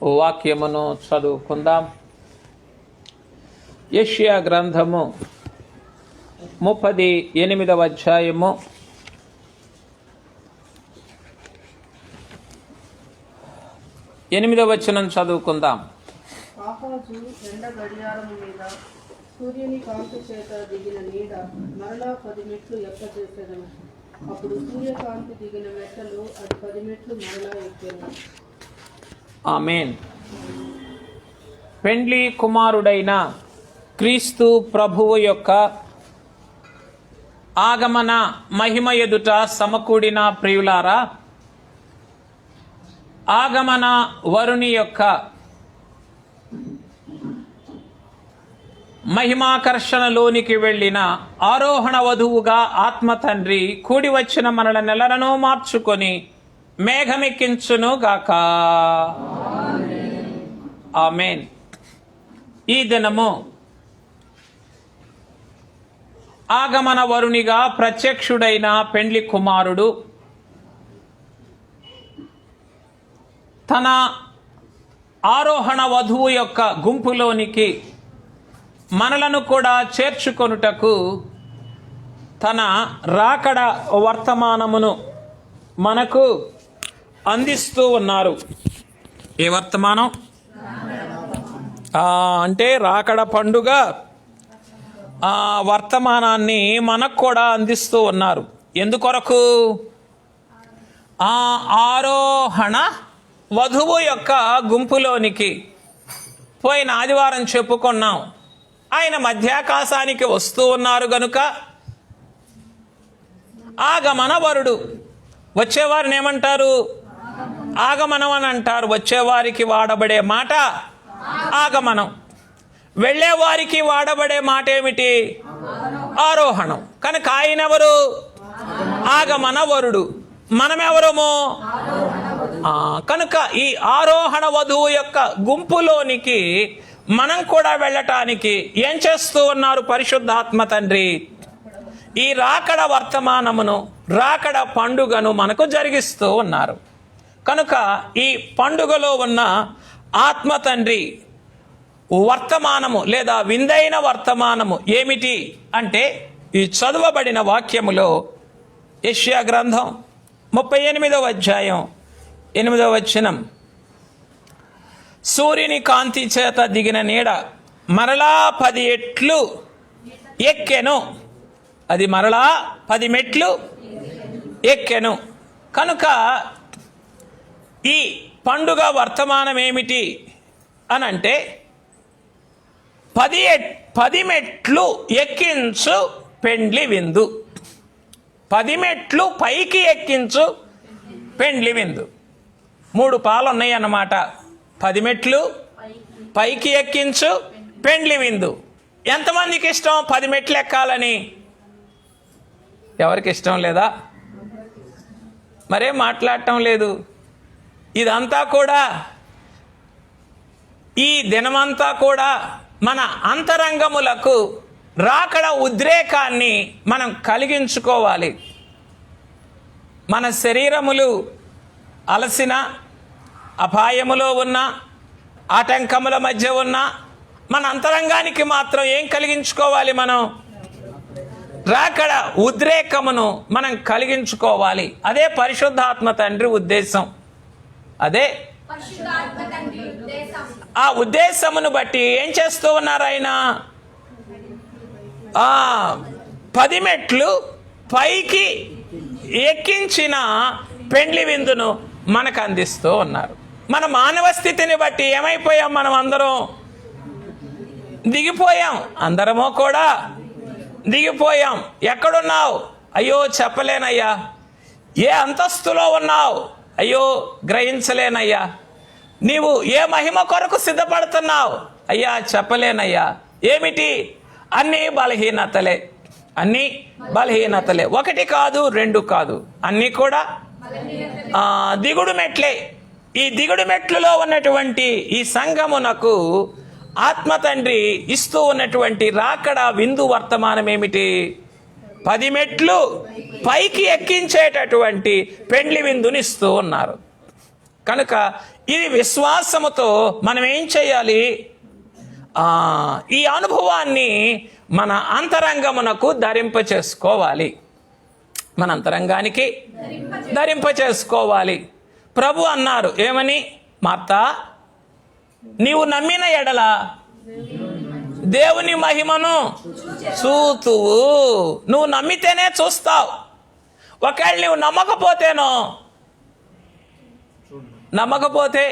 వాక్యమును చదువుకుందాం. యెషయా గ్రంథము 38వ అధ్యాయము 8వ వచనం చదువుకుందాం. ఆహాజు ఎండ గడియారము మీద సూర్యుని కాంతి చేత దిగిన నీడ మరలా 10 మెట్లు ఎక్కచేసెదను. అప్పుడు సూర్యకాంతి దిగిన మెట్టలు అది 10 మెట్లు మరలా ఎక్కెను. ఆమేన్. పెండ్లి కుమారుడైన క్రీస్తు ప్రభువు యొక్క ఆగమన మహిమ ఎదుట సమకూడిన ప్రియులారా, ఆగమన వరుని యొక్క మహిమాకర్షణలోనికి వెళ్ళిన ఆరోహణ వధువుగా ఆత్మ తండ్రి కూడి వచ్చిన మనల నెలలను మార్చుకొని మేఘమెక్కించును గాక. ఆమేన్. ఈ దినము ఆగమన వరునిగా ప్రత్యక్షుడైన పెండ్లి కుమారుడు తన ఆరోహణ వధువు యొక్క గుంపులోనికి మనలను కూడా చేర్చుకొనుటకు తన రాకడ వర్తమానమును మనకు అందిస్తూ ఉన్నారు. ఏ వర్తమానం అంటే రాకడ పండుగ వర్తమానాన్ని మనకు కూడా అందిస్తూ ఉన్నారు. ఎందుకొరకు? ఆరోహణ వధువు యొక్క గుంపులోనికి పోయిన ఆదివారం చెప్పుకున్నాం. ఆయన మధ్యాకాశానికి వస్తూ ఉన్నారు గనుక ఆగమన వరుడు. వచ్చేవారిని ఏమంటారు? ఆగమనం అని అంటారు. వచ్చేవారికి వాడబడే మాట ఆగమనం. వెళ్ళేవారికి వాడబడే మాట ఏమిటి? ఆరోహణం. కనుక ఆయన ఎవరు? ఆగమన వరుడు. మనమెవరము? కనుక ఈ ఆరోహణ వధువు యొక్క గుంపులోనికి మనం కూడా వెళ్ళటానికి ఏం చేస్తూ ఉన్నారు పరిశుద్ధాత్మ తండ్రి? ఈ రాకడ వర్తమానమును, రాకడ పండుగను మనకు జరిగిస్తూ ఉన్నారు. కనుక ఈ పండుగలో ఉన్న ఆత్మ తండ్రి వర్తమానము లేదా విందైన వర్తమానము ఏమిటి అంటే ఈ చదవబడిన వాక్యములో యెషయా గ్రంథం 38వ అధ్యాయం 8వ వచనం, సూర్యుని కాంతి చేత దిగిన నీడ మరలా 10 ఎట్లు ఎక్కెను. అది మరలా 10 మెట్లు ఎక్కెను. కనుక ఈ పండుగ వర్తమానం ఏమిటి అనంటే 10 మెట్లు ఎక్కించు పెండ్లి విందు. 10 మెట్లు పైకి ఎక్కించు పెండ్లి విందు. 3 పాలు ఉన్నాయి అన్నమాట. 10 మెట్లు పైకి ఎక్కించు పెండ్లి విందు. ఎంతమందికి ఇష్టం 10 మెట్లు ఎక్కాలని? ఎవరికి ఇష్టం లేదా? మరేం మాట్లాడటం లేదు. ఇదంతా కూడా, ఈ దినమంతా కూడా మన అంతరంగములకు రాకడ ఉద్రేకాన్ని మనం కలిగించుకోవాలి. మన శరీరములు అలసిన, అపాయములో ఉన్న, ఆటంకముల మధ్య ఉన్న మన అంతరంగానికి మాత్రం ఏం కలిగించుకోవాలి? మనం రాకడ ఉద్రేకమును మనం కలిగించుకోవాలి. అదే పరిశుద్ధాత్మ తండ్రి ఉద్దేశం. అదే ఆ ఉద్దేశమును బట్టి ఏం చేస్తూ ఉన్నారు ఆయన? 10 మెట్లు పైకి ఎక్కించిన పెండ్లి విందును మనకు అందిస్తూ ఉన్నారు. మన మానవ స్థితిని బట్టి ఏమైపోయాం? మనం అందరం దిగిపోయాం. అందరమో కూడా దిగిపోయాం. ఎక్కడున్నావు? అయ్యో చెప్పలేనయ్యా. ఏ అంతస్తులో ఉన్నావు? అయ్యో గ్రహించలేనయ్యా. నీవు ఏ మహిమ కొరకు సిద్ధపడుతున్నావు? అయ్యా చెప్పలేనయ్యా. ఏమిటి? అన్నీ బలహీనతలే, అన్నీ బలహీనతలే. 1 కాదు, 2 కాదు, అన్నీ కూడా దిగుడు మెట్లే. ఈ దిగుడు మెట్లులో ఉన్నటువంటి ఈ సంఘమునకు ఆత్మ తండ్రి ఇస్తూ ఉన్నటువంటి రాకడ విందు వర్తమానం ఏమిటి? 10 మెట్లు పైకి ఎక్కించేటటువంటి పెండ్లి విందుని ఇస్తూ ఉన్నారు. కనుక ఇది విశ్వాసముతో మనం ఏం చేయాలి? ఈ అనుభవాన్ని మన అంతరంగమునకు ధరింపచేసుకోవాలి. మన అంతరంగానికి ధరింపచేసుకోవాలి. ప్రభు అన్నారు ఏమని? మార్తా, నీవు నమ్మిన ఎడల దేవుని మహిమను చూతువు. నువ్వు నమ్మితేనే చూస్తావు. ఒకవేళ నువ్వు నమ్మకపోతే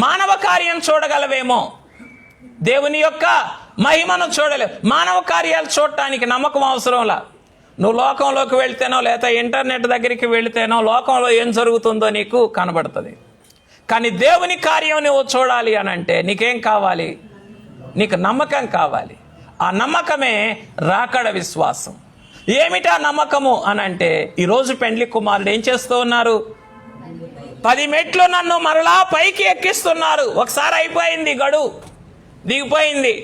మానవ కార్యం చూడగలవేమో, దేవుని యొక్క మహిమను చూడలేవు. మానవ కార్యాలు చూడటానికి నమ్మకం అవసరంలా. నువ్వు లోకంలోకి వెళ్తేనో లేదా ఇంటర్నెట్ దగ్గరికి వెళితేనో లోకంలో ఏం జరుగుతుందో నీకు కనబడుతుంది. కానీ దేవుని కార్యం నువ్వు చూడాలి అని అంటే నీకేం కావాలి? నీకు నమ్మకం కావాలి. ఆ నమ్మకమే రాకడ విశ్వాసం. ఏమిటా నమ్మకము అని అంటే, ఈరోజు పెండ్లి కుమారుడు ఏం చేస్తూ ఉన్నారు? 10 మెట్లు నన్ను మరలా పైకి ఎక్కిస్తున్నారు. ఒకసారి అయిపోయింది, గడువు దిగిపోయింది.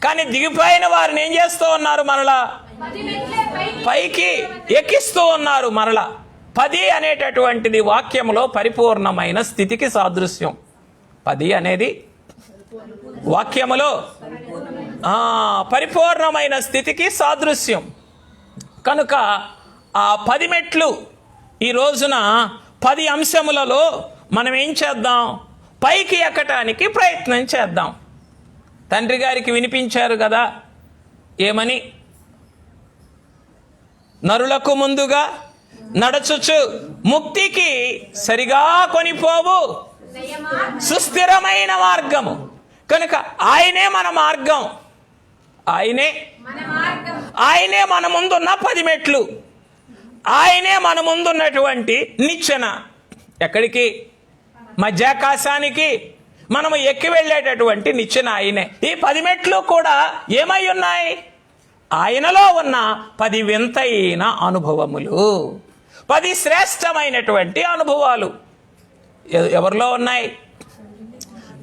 కానీ దిగిపోయిన వారిని ఏం చేస్తూ ఉన్నారు? మరలా పైకి ఎక్కిస్తూ ఉన్నారు. మరలా 10 అనేటటువంటిది వాక్యంలో పరిపూర్ణమైన స్థితికి సాదృశ్యం. 10 అనేది వాక్యములో పరిపూర్ణమైన స్థితికి సాదృశ్యం. కనుక ఆ 10 మెట్లు ఈ రోజున 10 అంశములలో మనం ఏం చేద్దాం? పైకి ఎక్కటానికి ప్రయత్నం చేద్దాం. తండ్రి గారికి వినిపించారు కదా ఏమని? నరులకు ముందుగా నడచుచు ముక్తికి సరిగా కొనిపోవు సుస్థిరమైన మార్గము. కనుక ఆయనే మన మార్గం. ఆయనే మన ముందున్న 10 మెట్లు. ఆయనే మన ముందున్నటువంటి నిచ్చెన. ఎక్కడికి? మధ్యాకాశానికి మనము ఎక్కి వెళ్ళేటటువంటి నిచ్చెన ఆయనే. ఈ 10 మెట్లు కూడా ఏమై ఉన్నాయి? ఆయనలో ఉన్న 10 వింతైన అనుభవములు, 10 శ్రేష్టమైనటువంటి అనుభవాలు ఎవరిలో ఉన్నాయి?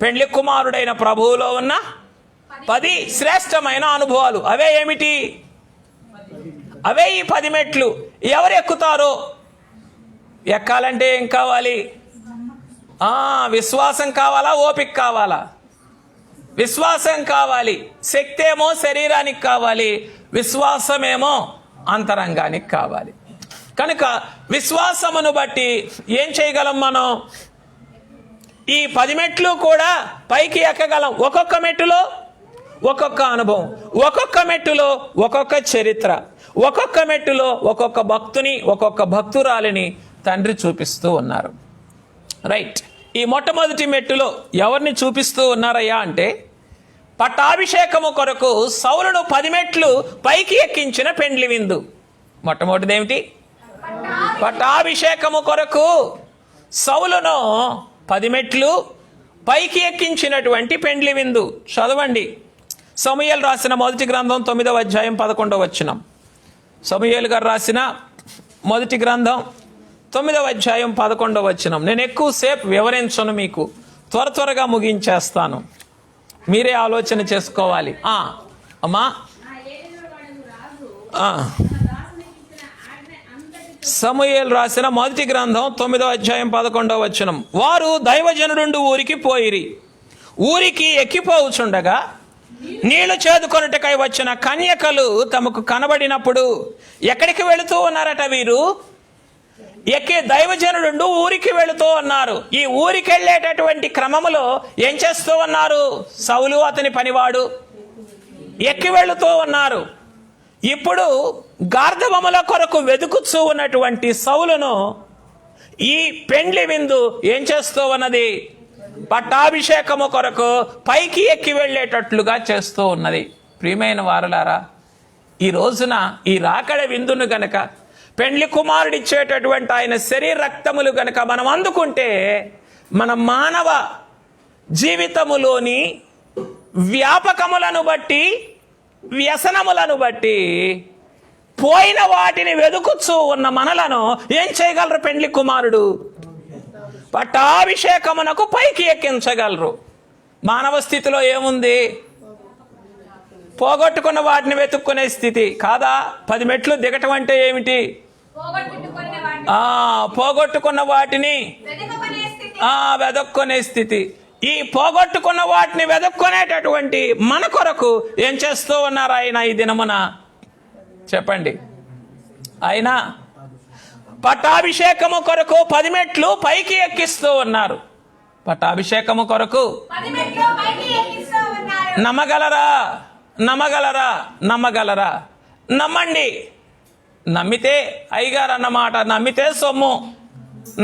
పెండ్లి కుమారుడైన ప్రభువులో ఉన్న 10 శ్రేష్టమైన అనుభవాలు. అవే ఏమిటి? అవే ఈ 10 మెట్లు. ఎవరు ఎక్కుతారో? ఎక్కాలంటే ఏం కావాలి? విశ్వాసం కావాలా? ఓపిక కావాలా? విశ్వాసం కావాలి. శక్తి ఏమో శరీరానికి కావాలి, విశ్వాసమేమో అంతరంగానికి కావాలి. కనుక విశ్వాసమును బట్టి ఏం చేయగలం మనం? ఈ 10 మెట్లు కూడా పైకి ఎక్కగలం. ఒక్కొక్క మెట్టులో ఒక్కొక్క అనుభవం, ఒక్కొక్క మెట్టులో ఒక్కొక్క చరిత్ర, ఒక్కొక్క మెట్టులో ఒక్కొక్క భక్తుని, ఒక్కొక్క భక్తురాలిని తండ్రి చూపిస్తూ ఉన్నారు. రైట్. ఈ మొట్టమొదటి మెట్టులో ఎవరిని చూపిస్తూ ఉన్నారయ్యా అంటే, పట్టాభిషేకము కొరకు సౌలును 10 మెట్లు పైకి ఎక్కించిన పెండ్లి విందు. మొట్టమొదటిది ఏమిటి? పట్టాభిషేకము కొరకు సౌలును 10 మెట్లు పైకి ఎక్కించినటువంటి పెండ్లి విందు. చదవండి. సమూయేలు రాసిన మొదటి గ్రంథం 9వ అధ్యాయం 11వ వచనం. సమూయేలు గారు రాసిన మొదటి గ్రంథం 9వ అధ్యాయం 11వ వచనం. నేను ఎక్కువసేపు వివరించను, మీకు త్వరగా ముగించేస్తాను. మీరే ఆలోచన చేసుకోవాలి. అమ్మా, సమూయేలు రాసిన మొదటి గ్రంథం 9వ అధ్యాయం 11వ వచనం. వారు దైవజనుడు ఊరికి పోయిరి. ఊరికి ఎక్కిపోవచ్చుండగా నీళ్లు చేదుకొనుటకై వచ్చిన కన్యకలు తమకు కనబడినప్పుడు ఎక్కడికి వెళుతూ ఉన్నారట వీరు? దైవజనుడు ఊరికి వెళుతూ ఉన్నారు. ఈ ఊరికి వెళ్ళేటటువంటి క్రమములో ఏం చేస్తూ ఉన్నారు? సౌలు అతని పనివాడు ఎక్కి వెళుతూ ఉన్నారు. ఇప్పుడు గార్ధవముల కొరకు వెతుకుతూ ఉన్నటువంటి సౌలును ఈ పెండ్లి విందు ఏం చేస్తూ ఉన్నది? పట్టాభిషేకము కొరకు పైకి ఎక్కి వెళ్ళేటట్లుగా చేస్తూ ఉన్నది. ప్రియమైన వారలారా, ఈ రోజున ఈ రాకడ విందును గనక, పెండ్లి కుమారుడిచ్చేటటువంటి ఆయన శరీర రక్తములు గనక మనం అందుకుంటే, మన మానవ జీవితములోని వ్యాపకములను బట్టి, వ్యసనములను బట్టి పోయిన వాటిని వెదుకుచూ ఉన్న మనలను ఏం చేయగలరు? పెండ్లి కుమారుడు పట్టాభిషేకమునకు పైకి ఎక్కించగలరు. మానవ స్థితిలో ఏముంది? పోగొట్టుకున్న వాటిని వెతుక్కునే స్థితి కాదా? 10 మెట్లు దిగటం అంటే ఏమిటి? పోగొట్టుకున్న వాటిని వెదక్కునే స్థితి. ఈ పోగొట్టుకున్న వాటిని వెదక్కునేటటువంటి మన కొరకు ఏం చేస్తూ ఉన్నారు ఆయన ఈ దినమున? చెప్పండి. ఆయన పట్టాభిషేకము కొరకు 10 మెట్లు పైకి ఎక్కిస్తూ ఉన్నారు. పట్టాభిషేకము కొరకు నమ్మగలరా? నమ్మగలరా? నమ్మగలరా? నమ్మండి. నమ్మితే అయ్యగారు అన్నమాట, నమ్మితే సొమ్ము,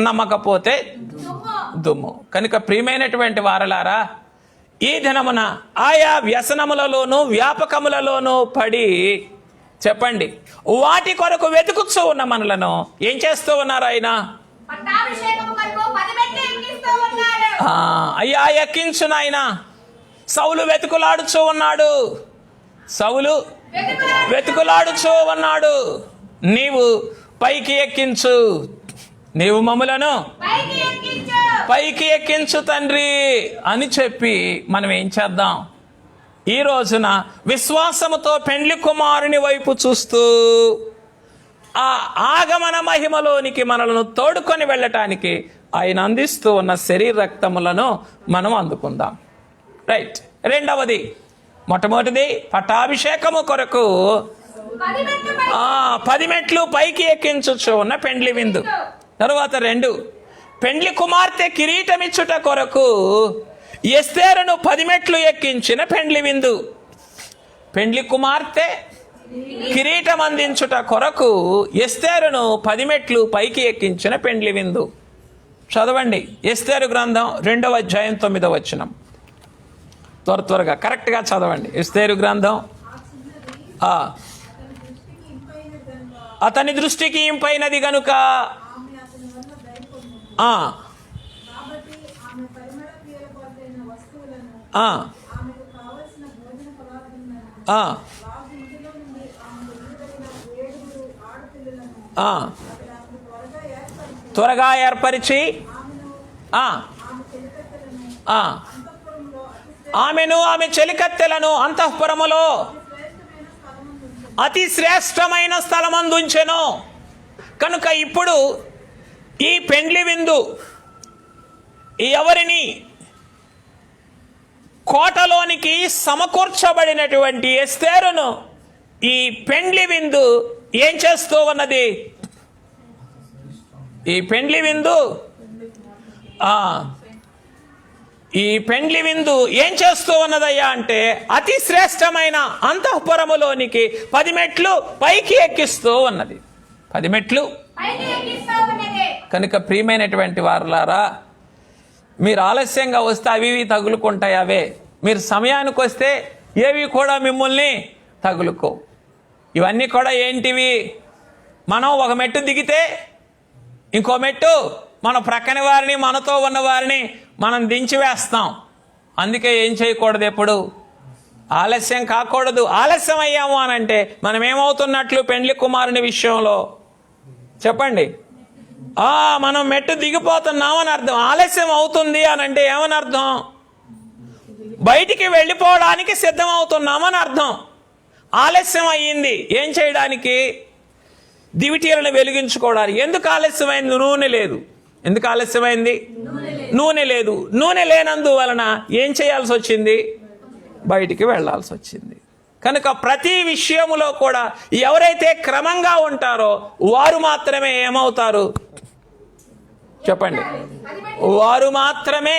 నమ్మకపోతే దుమ్ము. కనుక ప్రియమైనటువంటి వారలారా, ఈ దినమున ఆయా వ్యసనములలోనూ వ్యాపకములలోనూ పడి చెప్పండి వాటి కొరకు వెతుకుతూ ఉన్న మనలను ఏం చేస్తూ ఉన్నారు ఆయన? అయ్యా ఎక్కించు నాయన. సౌలు వెతుకులాడుచూ ఉన్నాడు. సౌలు వెతుకులాడుచూ ఉన్నాడు. నీవు పైకి ఎక్కించు, నీవు మమ్ములను పైకి ఎక్కించు తండ్రి అని చెప్పి మనం ఏం చేద్దాం? ఈ రోజున విశ్వాసముతో పెండ్లి కుమారుని వైపు చూస్తూ ఆ ఆగమన మహిమలోనికి మనలను తోడుకొని వెళ్ళటానికి ఆయన అందిస్తూ ఉన్న శరీర రక్తములను మనం అందుకుందాం. రైట్. రెండవది, మొట్టమొదటిది పట్టాభిషేకము కొరకు 10 మెట్లు పైకి ఎక్కించుచు ఉన్న పెండ్లి విందు. తరువాత 2, పెండ్లి కుమార్తె కిరీటమిచ్చుట కొరకు ఎస్తేరును 10 మెట్లు ఎక్కించిన పెండ్లి విందు. పెండ్లి కుమార్తె కిరీటం అందించుట కొరకు ఎస్తేరును 10 మెట్లు పైకి ఎక్కించిన పెండ్లి విందు. చదవండి ఎస్తేరు గ్రంథం 2వ అధ్యాయం 9వ వచనం. త్వరగా కరెక్ట్గా చదవండి. ఎస్తేరు గ్రంథం. అతని దృష్టికి ఇంపైనది గనుక త్వరగా ఏర్పరిచి ఆమెను ఆమె చెలికత్తెలను అంతఃపురములో అతి శ్రేష్టమైన స్థలమందుంచెను. కనుక ఇప్పుడు ఈ పెండ్లి విందు ఎవరిని? కోటలోనికి సమకూర్చబడినటువంటి ఎస్తేరును ఈ పెండ్లి విందు ఏం చేస్తూ ఉన్నది? ఈ పెండ్లి విందు ఏం చేస్తూ ఉన్నదయ్యా అంటే అతి శ్రేష్టమైన అంతఃపురములోనికి 10 మెట్లు పైకి ఎక్కిస్తూ ఉన్నది. 10 మెట్లు. కనుక ప్రియమైనటువంటి వారులారా, మీరు ఆలస్యంగా వస్తే అవి తగులుకుంటాయి. అవే మీరు సమయానికి వస్తే ఏవి కూడా మిమ్మల్ని తగులుకో. ఇవన్నీ కూడా ఏంటివి? మనం ఒక మెట్టు దిగితే ఇంకో మెట్టు మన ప్రక్కన వారిని, మనతో ఉన్న వారిని మనం దించివేస్తాం. అందుకే ఏం చేయకూడదు, ఎప్పుడు ఆలస్యం కాకూడదు. ఆలస్యం అయ్యాము అని అంటే మనం ఏమవుతున్నట్లు పెండ్లి కుమారుని విషయంలో? చెప్పండి. మనం మెట్టు దిగిపోతున్నామని అర్థం. ఆలస్యం అవుతుంది అని అంటే ఏమని అర్థం? బయటికి వెళ్ళిపోవడానికి సిద్ధం అవుతున్నామని అర్థం. ఆలస్యం అయ్యింది ఏం చేయడానికి? దివిటీలను వెలిగించుకోవడానికి. ఎందుకు ఆలస్యమైంది? నూనె లేదు. ఎందుకు ఆలస్యమైంది? నూనె లేదు. నూనె లేనందువలన ఏం చేయాల్సి వచ్చింది? బయటికి వెళ్ళాల్సి వచ్చింది. కనుక ప్రతి విషయములో కూడా ఎవరైతే క్రమంగా ఉంటారో వారు మాత్రమే ఏమవుతారు? చెప్పండి. వారు మాత్రమే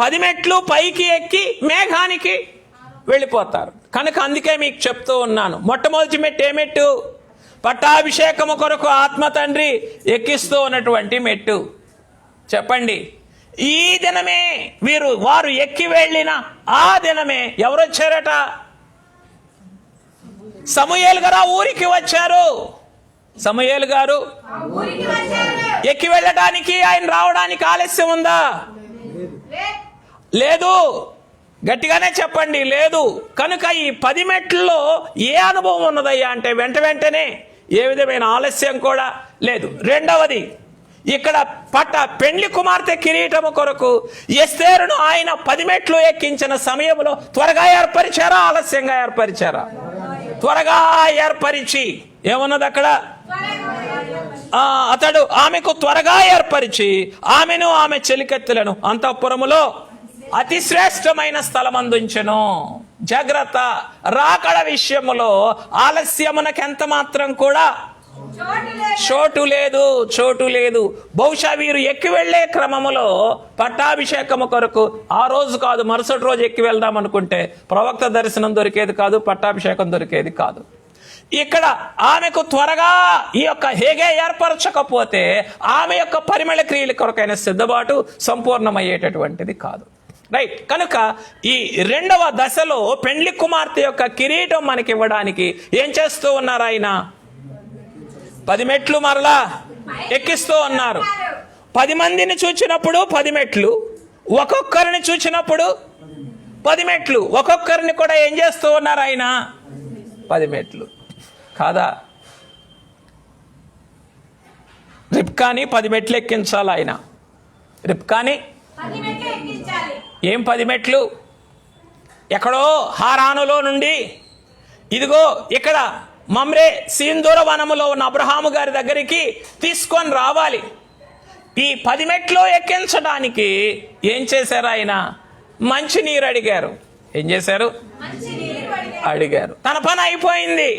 10 మెట్లు పైకి ఎక్కి మేఘానికి వెళ్ళిపోతారు. కనుక అందుకే మీకు చెప్తూ ఉన్నాను, మొట్టమొదటి మెట్టు ఏ మెట్టు? పట్టాభిషేకము కొరకు ఆత్మ తండ్రి ఎక్కిస్తూ ఉన్నటువంటి మెట్టు. చెప్పండి. ఈ దినమే వారు ఎక్కి వెళ్ళిన ఆ దినమే ఎవరు వచ్చారట? సమూయేలు గారు ఊరికి వచ్చారు. సమూయేలు గారు ఎక్కి వెళ్ళడానికి, ఆయన రావడానికి ఆలస్యం ఉందా? లేదు. గట్టిగానే చెప్పండి, లేదు. కనుక ఈ 10 మెట్లలో ఏ అనుభవం ఉన్నదయ్యా అంటే వెంటనే ఏ విధమైన ఆలస్యం కూడా లేదు. రెండవది, ఇక్కడ పెండ్లి కుమార్తె కిరీటము కొరకు ఎస్తేరును ఆయన 10 మెట్లు ఎక్కించిన సమయంలో త్వరగా ఏర్పరిచారా, ఆలస్యంగా ఏర్పరిచారా? త్వరగా ఏర్పరిచి ఏమున్నది అక్కడ? అతడు ఆమెకు త్వరగా ఏర్పరిచి ఆమెను ఆమె చెలికత్తెలను అంతఃపురములో అతి శ్రేష్టమైన స్థలమందుంచెను. జాగ్రత్త, రాకడ విషయములో ఆలస్యమునకు ఎంత మాత్రం కూడా చోటు లేదు. బహుశా వీరు ఎక్కి వెళ్లే క్రమములో పట్టాభిషేకము కొరకు ఆ రోజు కాదు, మరుసటి రోజు ఎక్కి వెళ్దాం అనుకుంటే ప్రవక్త దర్శనం దొరికేది కాదు, పట్టాభిషేకం దొరికేది కాదు. ఇక్కడ ఆమెకు త్వరగా ఈ యొక్క హేగే ఏర్పరచకపోతే ఆమె యొక్క పరిమళ క్రియల కొరకైన సిద్ధపాటు సంపూర్ణమయ్యేటటువంటిది కాదు. రైట్. కనుక ఈ రెండవ దశలో పెండ్లి కుమార్తె యొక్క కిరీటం మనకి ఇవ్వడానికి ఏం చేస్తూ ఉన్నారు? ఆయన 10 మెట్లు మరలా ఎక్కిస్తూ ఉన్నారు. 10 మందిని చూచినప్పుడు 10 మెట్లు, ఒక్కొక్కరిని చూచినప్పుడు 10 మెట్లు, ఒక్కొక్కరిని కూడా ఏం చేస్తూ ఉన్నారు? ఆయన 10 మెట్లు కాదా? రిబ్కాని 10 మెట్లు ఎక్కించాలి ఆయన. రిబ్కాని ఏం 10 మెట్లు? ఎక్కడో హారానులో నుండి ఇదిగో ఇక్కడ మమ్రే సీందూర వనములో ఉన్న అబ్రహాము గారి దగ్గరికి తీసుకొని రావాలి. ఈ 10 మెట్లు ఎక్కించడానికి ఏం చేశారు? ఆయన మంచినీరు అడిగారు. ఏం చేశారు? అడిగారు. తన పని అయిపోయింది.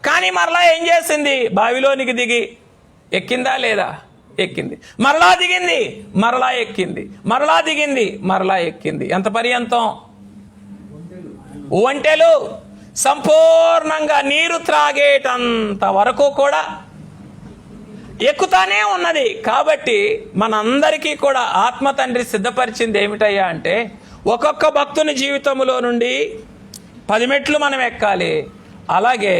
కానీ మరలా ఏం చేసింది? బావిలోనికి దిగి ఎక్కిందా లేదా? ఎక్కింది. మరలా దిగింది, మరలా ఎక్కింది, మరలా దిగింది, మరలా ఎక్కింది. ఎంత పర్యంతం? ఒంటెలు సంపూర్ణంగా నీరు త్రాగేటంత వరకు కూడా ఎక్కుతానే ఉన్నది. కాబట్టి మనందరికీ కూడా ఆత్మ తండ్రి సిద్ధపరిచింది ఏమిటయ్యా అంటే, ఒక్కొక్క భక్తుని జీవితంలో నుండి 10 మెట్లు మనం ఎక్కాలి. అలాగే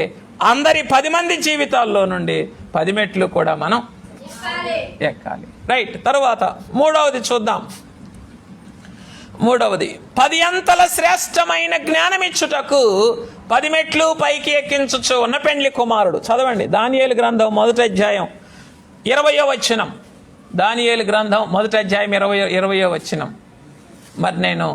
అందరి 10 మంది జీవితాల్లో నుండి 10 మెట్లు కూడా మనం ఎక్కాలి. రైట్. తర్వాత మూడవది చూద్దాం. మూడవది 10 అంతల శ్రేష్టమైన జ్ఞానమిచ్చుటకు 10 మెట్లు పైకి ఎక్కించుచు ఉన్న పెండ్లి కుమారుడు. చదవండి దానియేలు గ్రంథం 1వ అధ్యాయం 20వ వచనం. దానియేలు గ్రంథం 1వ అధ్యాయం 20వ వచనం. మరి నేను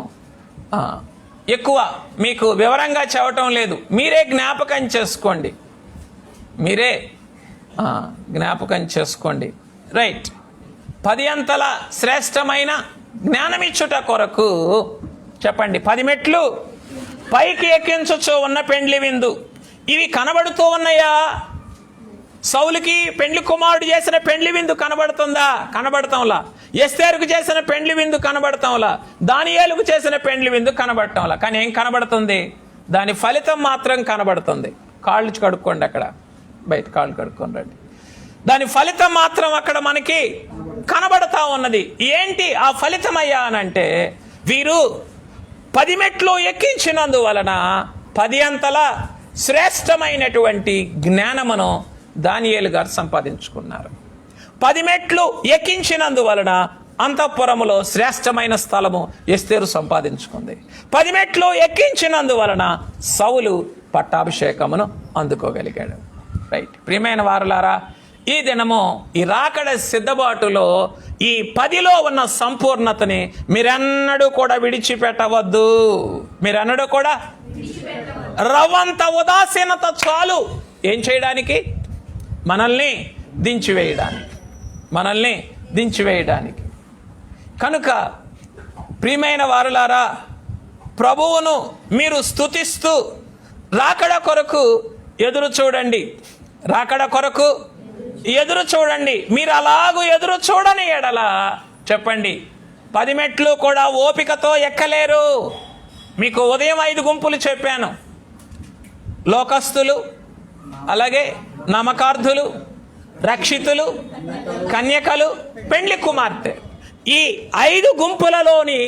ఎక్కువ మీకు వివరంగా చెప్పటం లేదు, మీరే జ్ఞాపకం చేసుకోండి, మీరే జ్ఞాపకం చేసుకోండి. రైట్. 10 అంతల శ్రేష్టమైన జ్ఞానమిచ్చుట కొరకు చెప్పండి. 10 మెట్లు పైకి ఎక్కించుచు ఉన్న పెండ్లి విందు. ఇవి కనబడుతూ ఉన్నాయా? సౌలుకి పెండ్లి కుమారుడు చేసిన పెండ్లి విందు కనబడుతుందా? కనబడతాంలా. ఎస్తేరుకు చేసిన పెండ్లి విందు కనబడతాంలా. దానియేలుకు చేసిన పెండ్లి విందు కనబడతాంలా. కానీ ఏం కనబడుతుంది? దాని ఫలితం మాత్రం కనబడుతుంది. కాళ్ళు కడుక్కోండి, అక్కడ బయట కాళ్ళు కడుక్కొని రండి. దాని ఫలితం మాత్రం అక్కడ మనకి కనబడతా ఉన్నది. ఏంటి ఆ ఫలితం అయ్యా అనంటే, వీరు 10 మెట్లు ఎక్కించినందువలన 10 అంతల శ్రేష్టమైనటువంటి జ్ఞానమును దానియేలు గారు సంపాదించుకున్నారు. 10 మెట్లు ఎక్కించినందువలన అంతఃపురములో శ్రేష్టమైన స్థలము ఎస్తేరు సంపాదించుకుంది. 10 మెట్లు ఎక్కించినందువలన సౌలు పట్టాభిషేకమును అందుకోగలిగాడు. రైట్. ప్రియమైన వారులారా, ఈ దినము ఈ రాకడ సిద్ధబాటులో ఈ 10లో ఉన్న సంపూర్ణతని మీరెన్నడూ కూడా విడిచిపెట్టవద్దు. మీరెన్నడూ కూడా రవ్వంత ఉదాసీనత చాలు ఏం చేయడానికి? మనల్ని దించివేయడానికి. కనుక ప్రియమైన వారులారా, ప్రభువును మీరు స్తుతిస్తూ రాకడ కొరకు ఎదురు చూడండి. రాకడ కొరకు ఎదురు చూడండి. మీరు అలాగూ ఎదురు చూడని ఎడల చెప్పండి, 10 మెట్లు కూడా ఓపికతో ఎక్కలేరు. మీకు ఉదయం 5 గుంపులు చెప్పాను. లోకస్తులు, అలాగే నమ్మకార్థులు, రక్షితులు, కన్యకలు, పెండ్లి కుమార్తె. ఈ 5 గుంపులలోని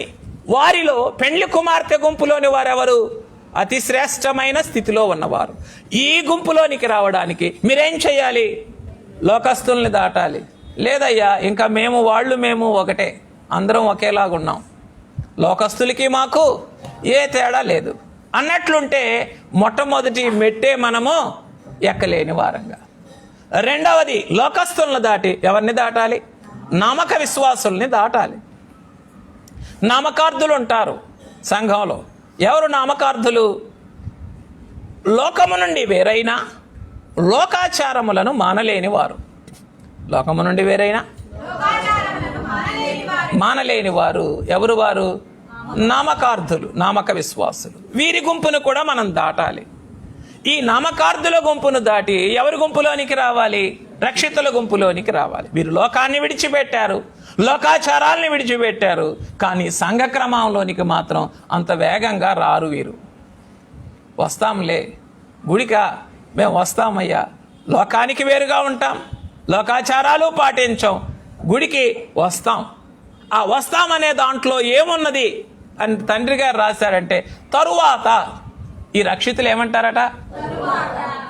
వారిలో పెండ్లి కుమార్తె గుంపులోని వారెవరు? అతి శ్రేష్టమైన స్థితిలో ఉన్నవారు. ఈ గుంపులోనికి రావడానికి మీరేం చేయాలి? లోకస్తుల్ని దాటాలి. లేదయ్యా, ఇంకా మేము ఒకటే, అందరం ఒకేలాగున్నాం, లోకస్తులకి మాకు ఏ తేడా లేదు అన్నట్లుంటే మొట్టమొదటి మెట్టే మనము ఎక్కలేని వారంగా. రెండవది, లోకస్తులను దాటి ఎవరిని దాటాలి? నామక విశ్వాసుల్ని దాటాలి. నామకార్థులు ఉంటారు సంఘంలో. ఎవరు నామకార్థులు? లోకము నుండి వేరైనా లోకాచారములను మానలేని వారు. లోకము నుండి వేరైన మానలేని వారు ఎవరు? వారు నామకార్థులు, నామక విశ్వాసులు. వీరి గుంపును కూడా మనం దాటాలి. ఈ నామకార్థుల గుంపును దాటి ఎవరి గుంపులోనికి రావాలి? రక్షితుల గుంపులోనికి రావాలి. వీరు లోకాన్ని విడిచిపెట్టారు, లోకాచారాల్ని విడిచిపెట్టారు, కానీ సంఘక్రమంలోనికి మాత్రం అంత వేగంగా రారు. వీరు వస్తాంలే, గుడికా మేము వస్తామయ్యా, లోకానికి వేరుగా ఉంటాం, లోకాచారాలు పాటించాం, గుడికి వస్తాం. ఆ వస్తామనే దాంట్లో ఏమున్నది అని తండ్రి గారు రాశారంటే తరువాత. ఈ రక్షితులు ఏమంటారట?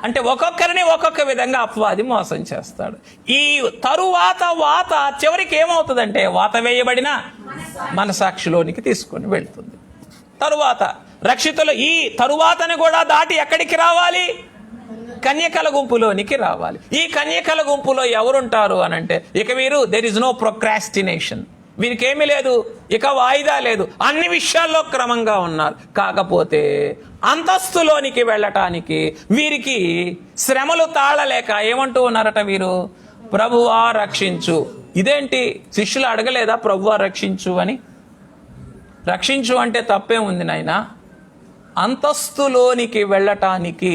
అంటే ఒక్కొక్కరిని ఒక్కొక్క విధంగా అపవాది మోసం చేస్తాడు. ఈ తరువాత వాత చివరికి ఏమవుతుందంటే వాత వేయబడిన మనసాక్షిలోనికి తీసుకొని వెళ్తుంది. తరువాత రక్షితులు ఈ తరువాతని కూడా దాటి ఎక్కడికి రావాలి? కన్యకల గుంపులోనికి రావాలి. ఈ కన్యకల గుంపులో ఎవరుంటారు అనంటే ఇక వీరు దెర్ ఇస్ నో ప్రొక్రాస్టినేషన్, వీరికి ఏమీ లేదు, ఇక వాయిదా లేదు, అన్ని విషయాల్లో క్రమంగా ఉన్నారు. కాకపోతే అంతస్తులోనికి వెళ్ళటానికి వీరికి శ్రమలు తాళలేక ఏమంటూ ఉన్నారట వీరు? ప్రభువా రక్షించు. ఇదేంటి, శిష్యులు అడగలేదా ప్రభువా రక్షించు అని? రక్షించు అంటే తప్పే ఉంది నాయనా. అంతస్తులోనికి వెళ్ళటానికి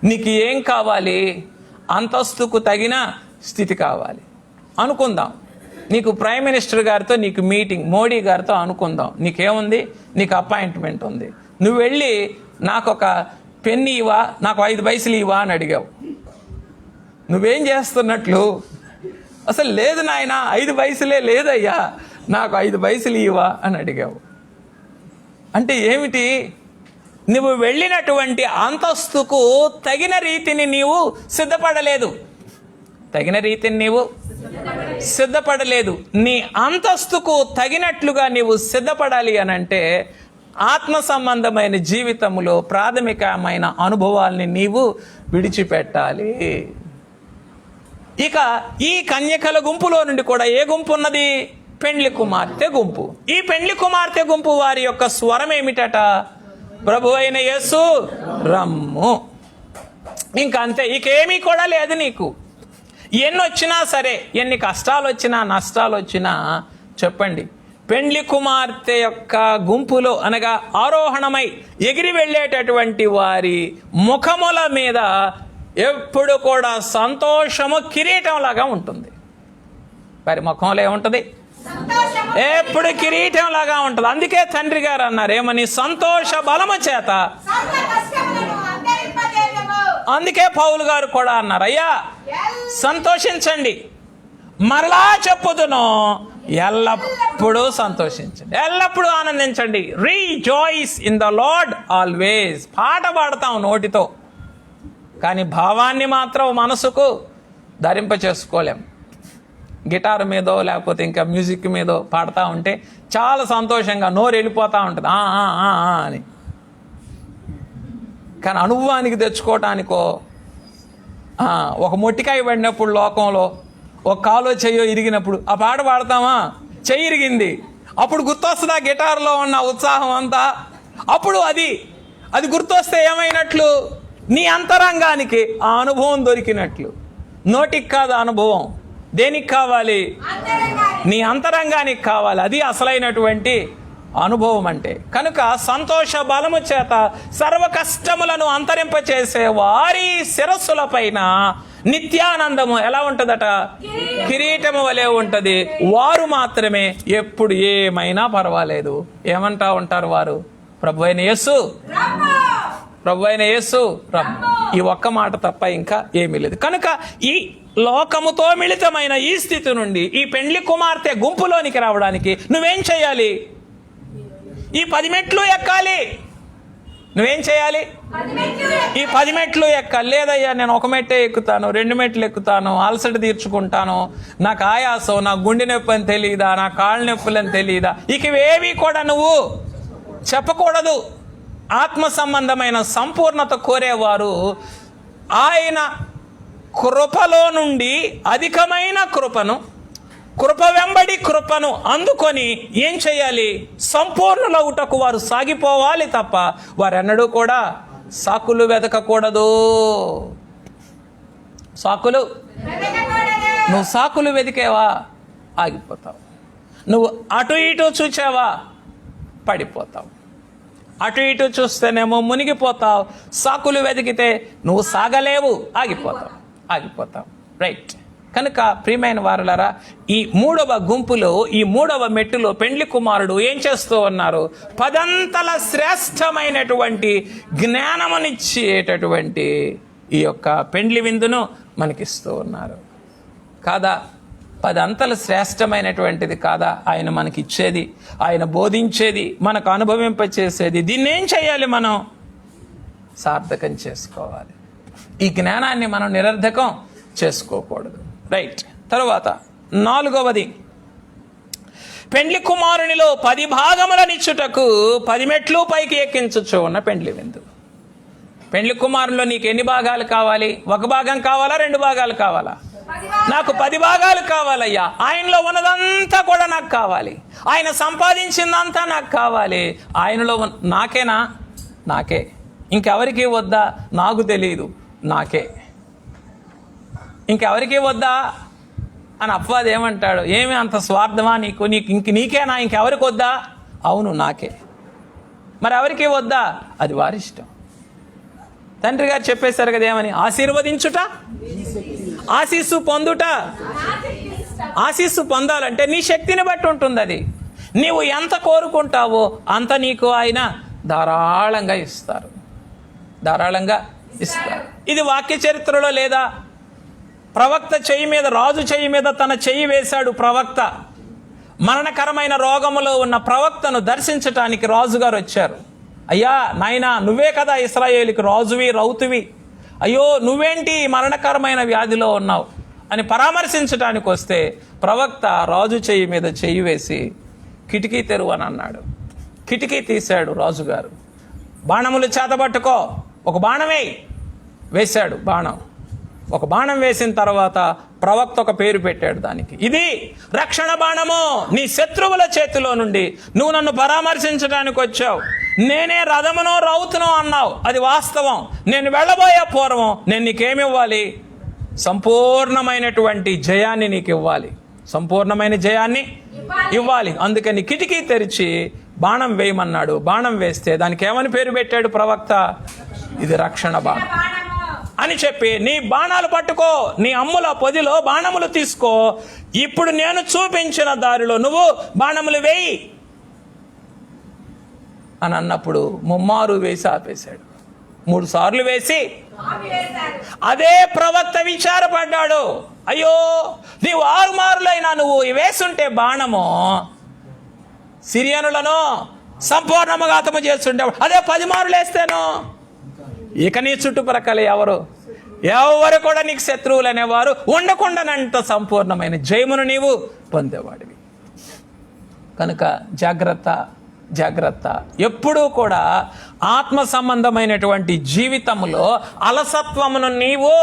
నీకు ఏం కావాలి? అంతస్తుకు తగిన స్థితి కావాలి. అనుకుందాం, నీకు ప్రైమ్ మినిస్టర్ గారితో నీకు మీటింగ్, మోడీ గారితో అనుకుందాం. నీకేముంది? నీకు అపాయింట్మెంట్ ఉంది. నువ్వు వెళ్ళి నాకు ఒక పెన్ను ఇవ్వా, నాకు 5 పైసలు ఇవ్వా అని అడిగావు. నువ్వేం చేస్తున్నట్లు? అసలు లేదు నాయన, 5 పైసలే లేదయ్యా, నాకు 5 పైసలు ఇవ్వా అని అడిగావు. అంటే ఏమిటి? నువ్వు వెళ్ళినటువంటి అంతస్తుకు తగిన రీతిని నీవు సిద్ధపడలేదు. తగిన రీతిని నీవు సిద్ధపడలేదు. నీ అంతస్తుకు తగినట్లుగా నీవు సిద్ధపడాలి అనంటే ఆత్మ సంబంధమైన జీవితంలో ప్రాథమికమైన అనుభవాల్ని నీవు విడిచిపెట్టాలి. ఇక ఈ కన్యకల గుంపులో నుండి కూడా ఏ గుంపు ఉన్నది? పెండ్లి కుమార్తె గుంపు. ఈ పెండ్లి కుమార్తె గుంపు వారి యొక్క స్వరం ఏమిటట? ప్రభు అయిన యేసు రమ్ము. ఇంకా అంతే, ఇకేమీ కూడా లేదు నీకు. ఎన్ని వచ్చినా సరే, ఎన్ని కష్టాలు వచ్చినా నష్టాలు వచ్చినా చెప్పండి, పెండ్లి కుమార్తె యొక్క గుంపులో అనగా ఆరోహణమై ఎగిరి వెళ్ళేటటువంటి వారి ముఖముల మీద ఎప్పుడు కూడా సంతోషము కిరీటంలాగా ఉంటుంది. వారి ముఖంలో ఏముంటుంది? ఎప్పుడు కిరీటం లాగా ఉంటుంది. అందుకే తండ్రి గారు అన్నారు ఏమని? సంతోష బలము చేత. అందుకే పౌలు గారు కూడా అన్నారు, అయ్యా సంతోషించండి, మరలా చెప్పుదును, ఎల్లప్పుడూ సంతోషించండి, ఎల్లప్పుడూ ఆనందించండి. Rejoice in the lord always. పాట పాడతాం నోటితో, కానీ భావాన్ని మాత్రం మనసుకు ధరింప చేసుకోలేం. గిటార్ మీదో లేకపోతే ఇంకా మ్యూజిక్ మీదో పాడుతూ ఉంటే చాలా సంతోషంగా నోరు వెళ్ళిపోతూ ఉంటుంది అని. కానీ అనుభవానికి తెచ్చుకోవటానికో, ఒక మొట్టికాయ పడినప్పుడు లోకంలో ఒక కాలో చెయ్యో ఇరిగినప్పుడు ఆ పాట పాడతామా? చెయ్యి ఇరిగింది, అప్పుడు గుర్తొస్తుందా గిటార్లో ఉన్న ఉత్సాహం అంతా? అప్పుడు అది గుర్తొస్తే ఏమైనట్లు? నీ అంతరంగానికి ఆ అనుభవం దొరికినట్లు. నోటికి కాదు అనుభవం, దేనికి కావాలి? నీ అంతరంగానికి కావాలి. అది అసలైనటువంటి అనుభవం అంటే. కనుక సంతోష బలము చేత సర్వ కష్టములను అంతరింపచేసే వారి శిరస్సుల పైన నిత్యానందము ఎలా ఉంటుందట? కిరీటము వలె ఉంటది. వారు మాత్రమే ఎప్పుడు ఏమైనా పర్వాలేదు ఏమంటా ఉంటారు వారు? ప్రభు అయిన యేసు, ప్రభు అయిన యేసు రమ్ము. ఈ ఒక్క మాట తప్ప ఇంకా ఏమీ లేదు. కనుక ఈ లోకముతో మిళితమైన ఈ స్థితి నుండి ఈ పెండ్లి కుమార్తె గుంపులోనికి రావడానికి నువ్వేం చేయాలి? ఈ 10 మెట్లు ఎక్కాలి. నువ్వేం చేయాలి? ఈ 10 మెట్లు ఎక్కాలి. లేదయ్యా నేను 1 మెట్టే ఎక్కుతాను, 2 మెట్లు ఎక్కుతాను, అలసట తీర్చుకుంటాను, నాకు ఆయాసం, నాకు గుండె నొప్పి అని తెలియదా, నా కాళ్ళ నొప్పులని తెలియదా, ఇక ఇవేవి కూడా నువ్వు చెప్పకూడదు. ఆత్మ సంబంధమైన సంపూర్ణత కోరేవారు ఆయన కృపలో నుండి అధికమైన కృప వెంబడి కృపను అందుకొని ఏం చేయాలి? సంపూర్ణులవుటకు వారు సాగిపోవాలి తప్ప వారెన్నడూ కూడా సాకులు వెతకకూడదు. సాకులు నువ్వు సాకులు వెతికేవా, ఆగిపోతావు. నువ్వు అటు ఇటు చూచావా, పడిపోతావు. అటు ఇటు చూస్తేనేమో మునిగిపోతావు, సాకులు వెతికితే నువ్వు సాగలేవు, ఆగిపోతావు. రైట్. కనుక ప్రియమైన వారలారా, ఈ 3వ గుంపులో, ఈ 3వ మెట్టులో పెండ్లి కుమారుడు ఏం చేస్తూ ఉన్నారు? 10 అంతల శ్రేష్టమైనటువంటి జ్ఞానమునిచ్చేటటువంటి ఈ యొక్క పెండ్లి విందును మనకిస్తూ ఉన్నారు. కాదా? 10 అంతల శ్రేష్టమైనటువంటిది కాదా ఆయన మనకిచ్చేది, ఆయన బోధించేది, మనకు అనుభవింపచేసేది? దీన్ని ఏం చేయాలి? మనం సార్థకం చేసుకోవాలి. ఈ జ్ఞానాన్ని మనం నిరర్ధకం చేసుకోకూడదు. రైట్. తర్వాత 4వది, పెండ్లి కుమారునిలో 10 భాగములనిచ్చుటకు 10 మెట్లు పైకి ఎక్కించుచు ఉన్న పెండ్లి విందు. పెండ్లి కుమారునిలో నీకు ఎన్ని భాగాలు కావాలి? 1 భాగం కావాలా, 2 భాగాలు కావాలా? నాకు 10 భాగాలు కావాలయ్యా. ఆయనలో ఉన్నదంతా కూడా నాకు కావాలి. ఆయన సంపాదించిందంతా నాకు కావాలి. ఆయనలో నాకేనా? నాకే. ఇంకెవరికి వద్దా? నాకు తెలియదు, నాకే. ఇంకెవరికి వద్దా అని అపవాది ఏమంటాడు? ఏమి అంత స్వార్థమా నీకు? నీకేనా? ఇంకెవరికి వద్దా? అవును, నాకే. మరి ఎవరికి వద్దా? అది వారిష్టం. తండ్రి గారు చెప్పేశారు కదా, ఏమని? ఆశీర్వదించుట, ఆశీస్సు పొందుట. ఆశీస్సు పొందాలంటే నీ శక్తిని బట్టి ఉంటుంది. అది నీవు ఎంత కోరుకుంటావో అంత నీకు ఆయన ధారాళంగా ఇస్తారు. ఇది వాక్య చరిత్రలో లేదా? ప్రవక్త చెయ్యి మీద, రాజు చెయ్యి మీద తన చెయ్యి వేశాడు ప్రవక్త. మరణకరమైన రోగములో ఉన్న ప్రవక్తను దర్శించటానికి రాజుగారు వచ్చారు. అయ్యా నాయనా, నువ్వే కదా ఇశ్రాయేలుకి రాజువి, రౌతువి. అయ్యో, నువ్వేంటి మరణకరమైన వ్యాధిలో ఉన్నావు అని పరామర్శించడానికి వస్తే ప్రవక్త రాజు చెయ్యి మీద చెయ్యి వేసి కిటికీ తెరువు అని అన్నాడు. కిటికీ తీశాడు రాజుగారు. బాణములు చేతబట్టుకో, ఒక బాణం వేశాడు. ఒక బాణం వేసిన తర్వాత ప్రవక్త ఒక పేరు పెట్టాడు దానికి. ఇది రక్షణ బాణము. నీ శత్రువుల చేతిలో నుండి నువ్వు నన్ను పరామర్శించడానికి వచ్చావు. నేనే రథమునో రౌతునో అన్నావు, అది వాస్తవం. నేను వెళ్ళబోయే పూర్వం నేను నీకేమివ్వాలి? సంపూర్ణమైనటువంటి జయాన్ని నీకు ఇవ్వాలి. సంపూర్ణమైన జయాన్ని ఇవ్వాలి. అందుకని కిటికీ తెరిచి బాణం వేయమన్నాడు. బాణం వేస్తే దానికి ఏమని పేరు పెట్టాడు ప్రవక్త? ఇది రక్షణ బాణం అని చెప్పి, నీ బాణాలు పట్టుకో, నీ అమ్ముల పొదిలో బాణములు తీసుకో, ఇప్పుడు నేను చూపించిన దారిలో నువ్వు బాణములు వేయి అని అన్నప్పుడు ముమ్మారు వేసి ఆపేశాడు. 3 సార్లు వేసి అదే ప్రవక్త విచారపడ్డాడు. అయ్యో, నీవు 6 మారులైనా నువ్వు వేసుంటే బాణము సిరియనులను సంపూర్ణముగా హతము చేస్తుండేవాడు. అదే 10 మారులు వేస్తేనో ఇక నీ చుట్టుప్రక్కల ఎవరు కూడా నీకు శత్రువులు అనేవారు ఉండకుండానంత సంపూర్ణమైన జయమును నీవు పొందేవాడివి. కనుక జాగ్రత్త. ఎప్పుడూ కూడా ఆత్మ సంబంధమైనటువంటి జీవితంలో అలసత్వమును నీవు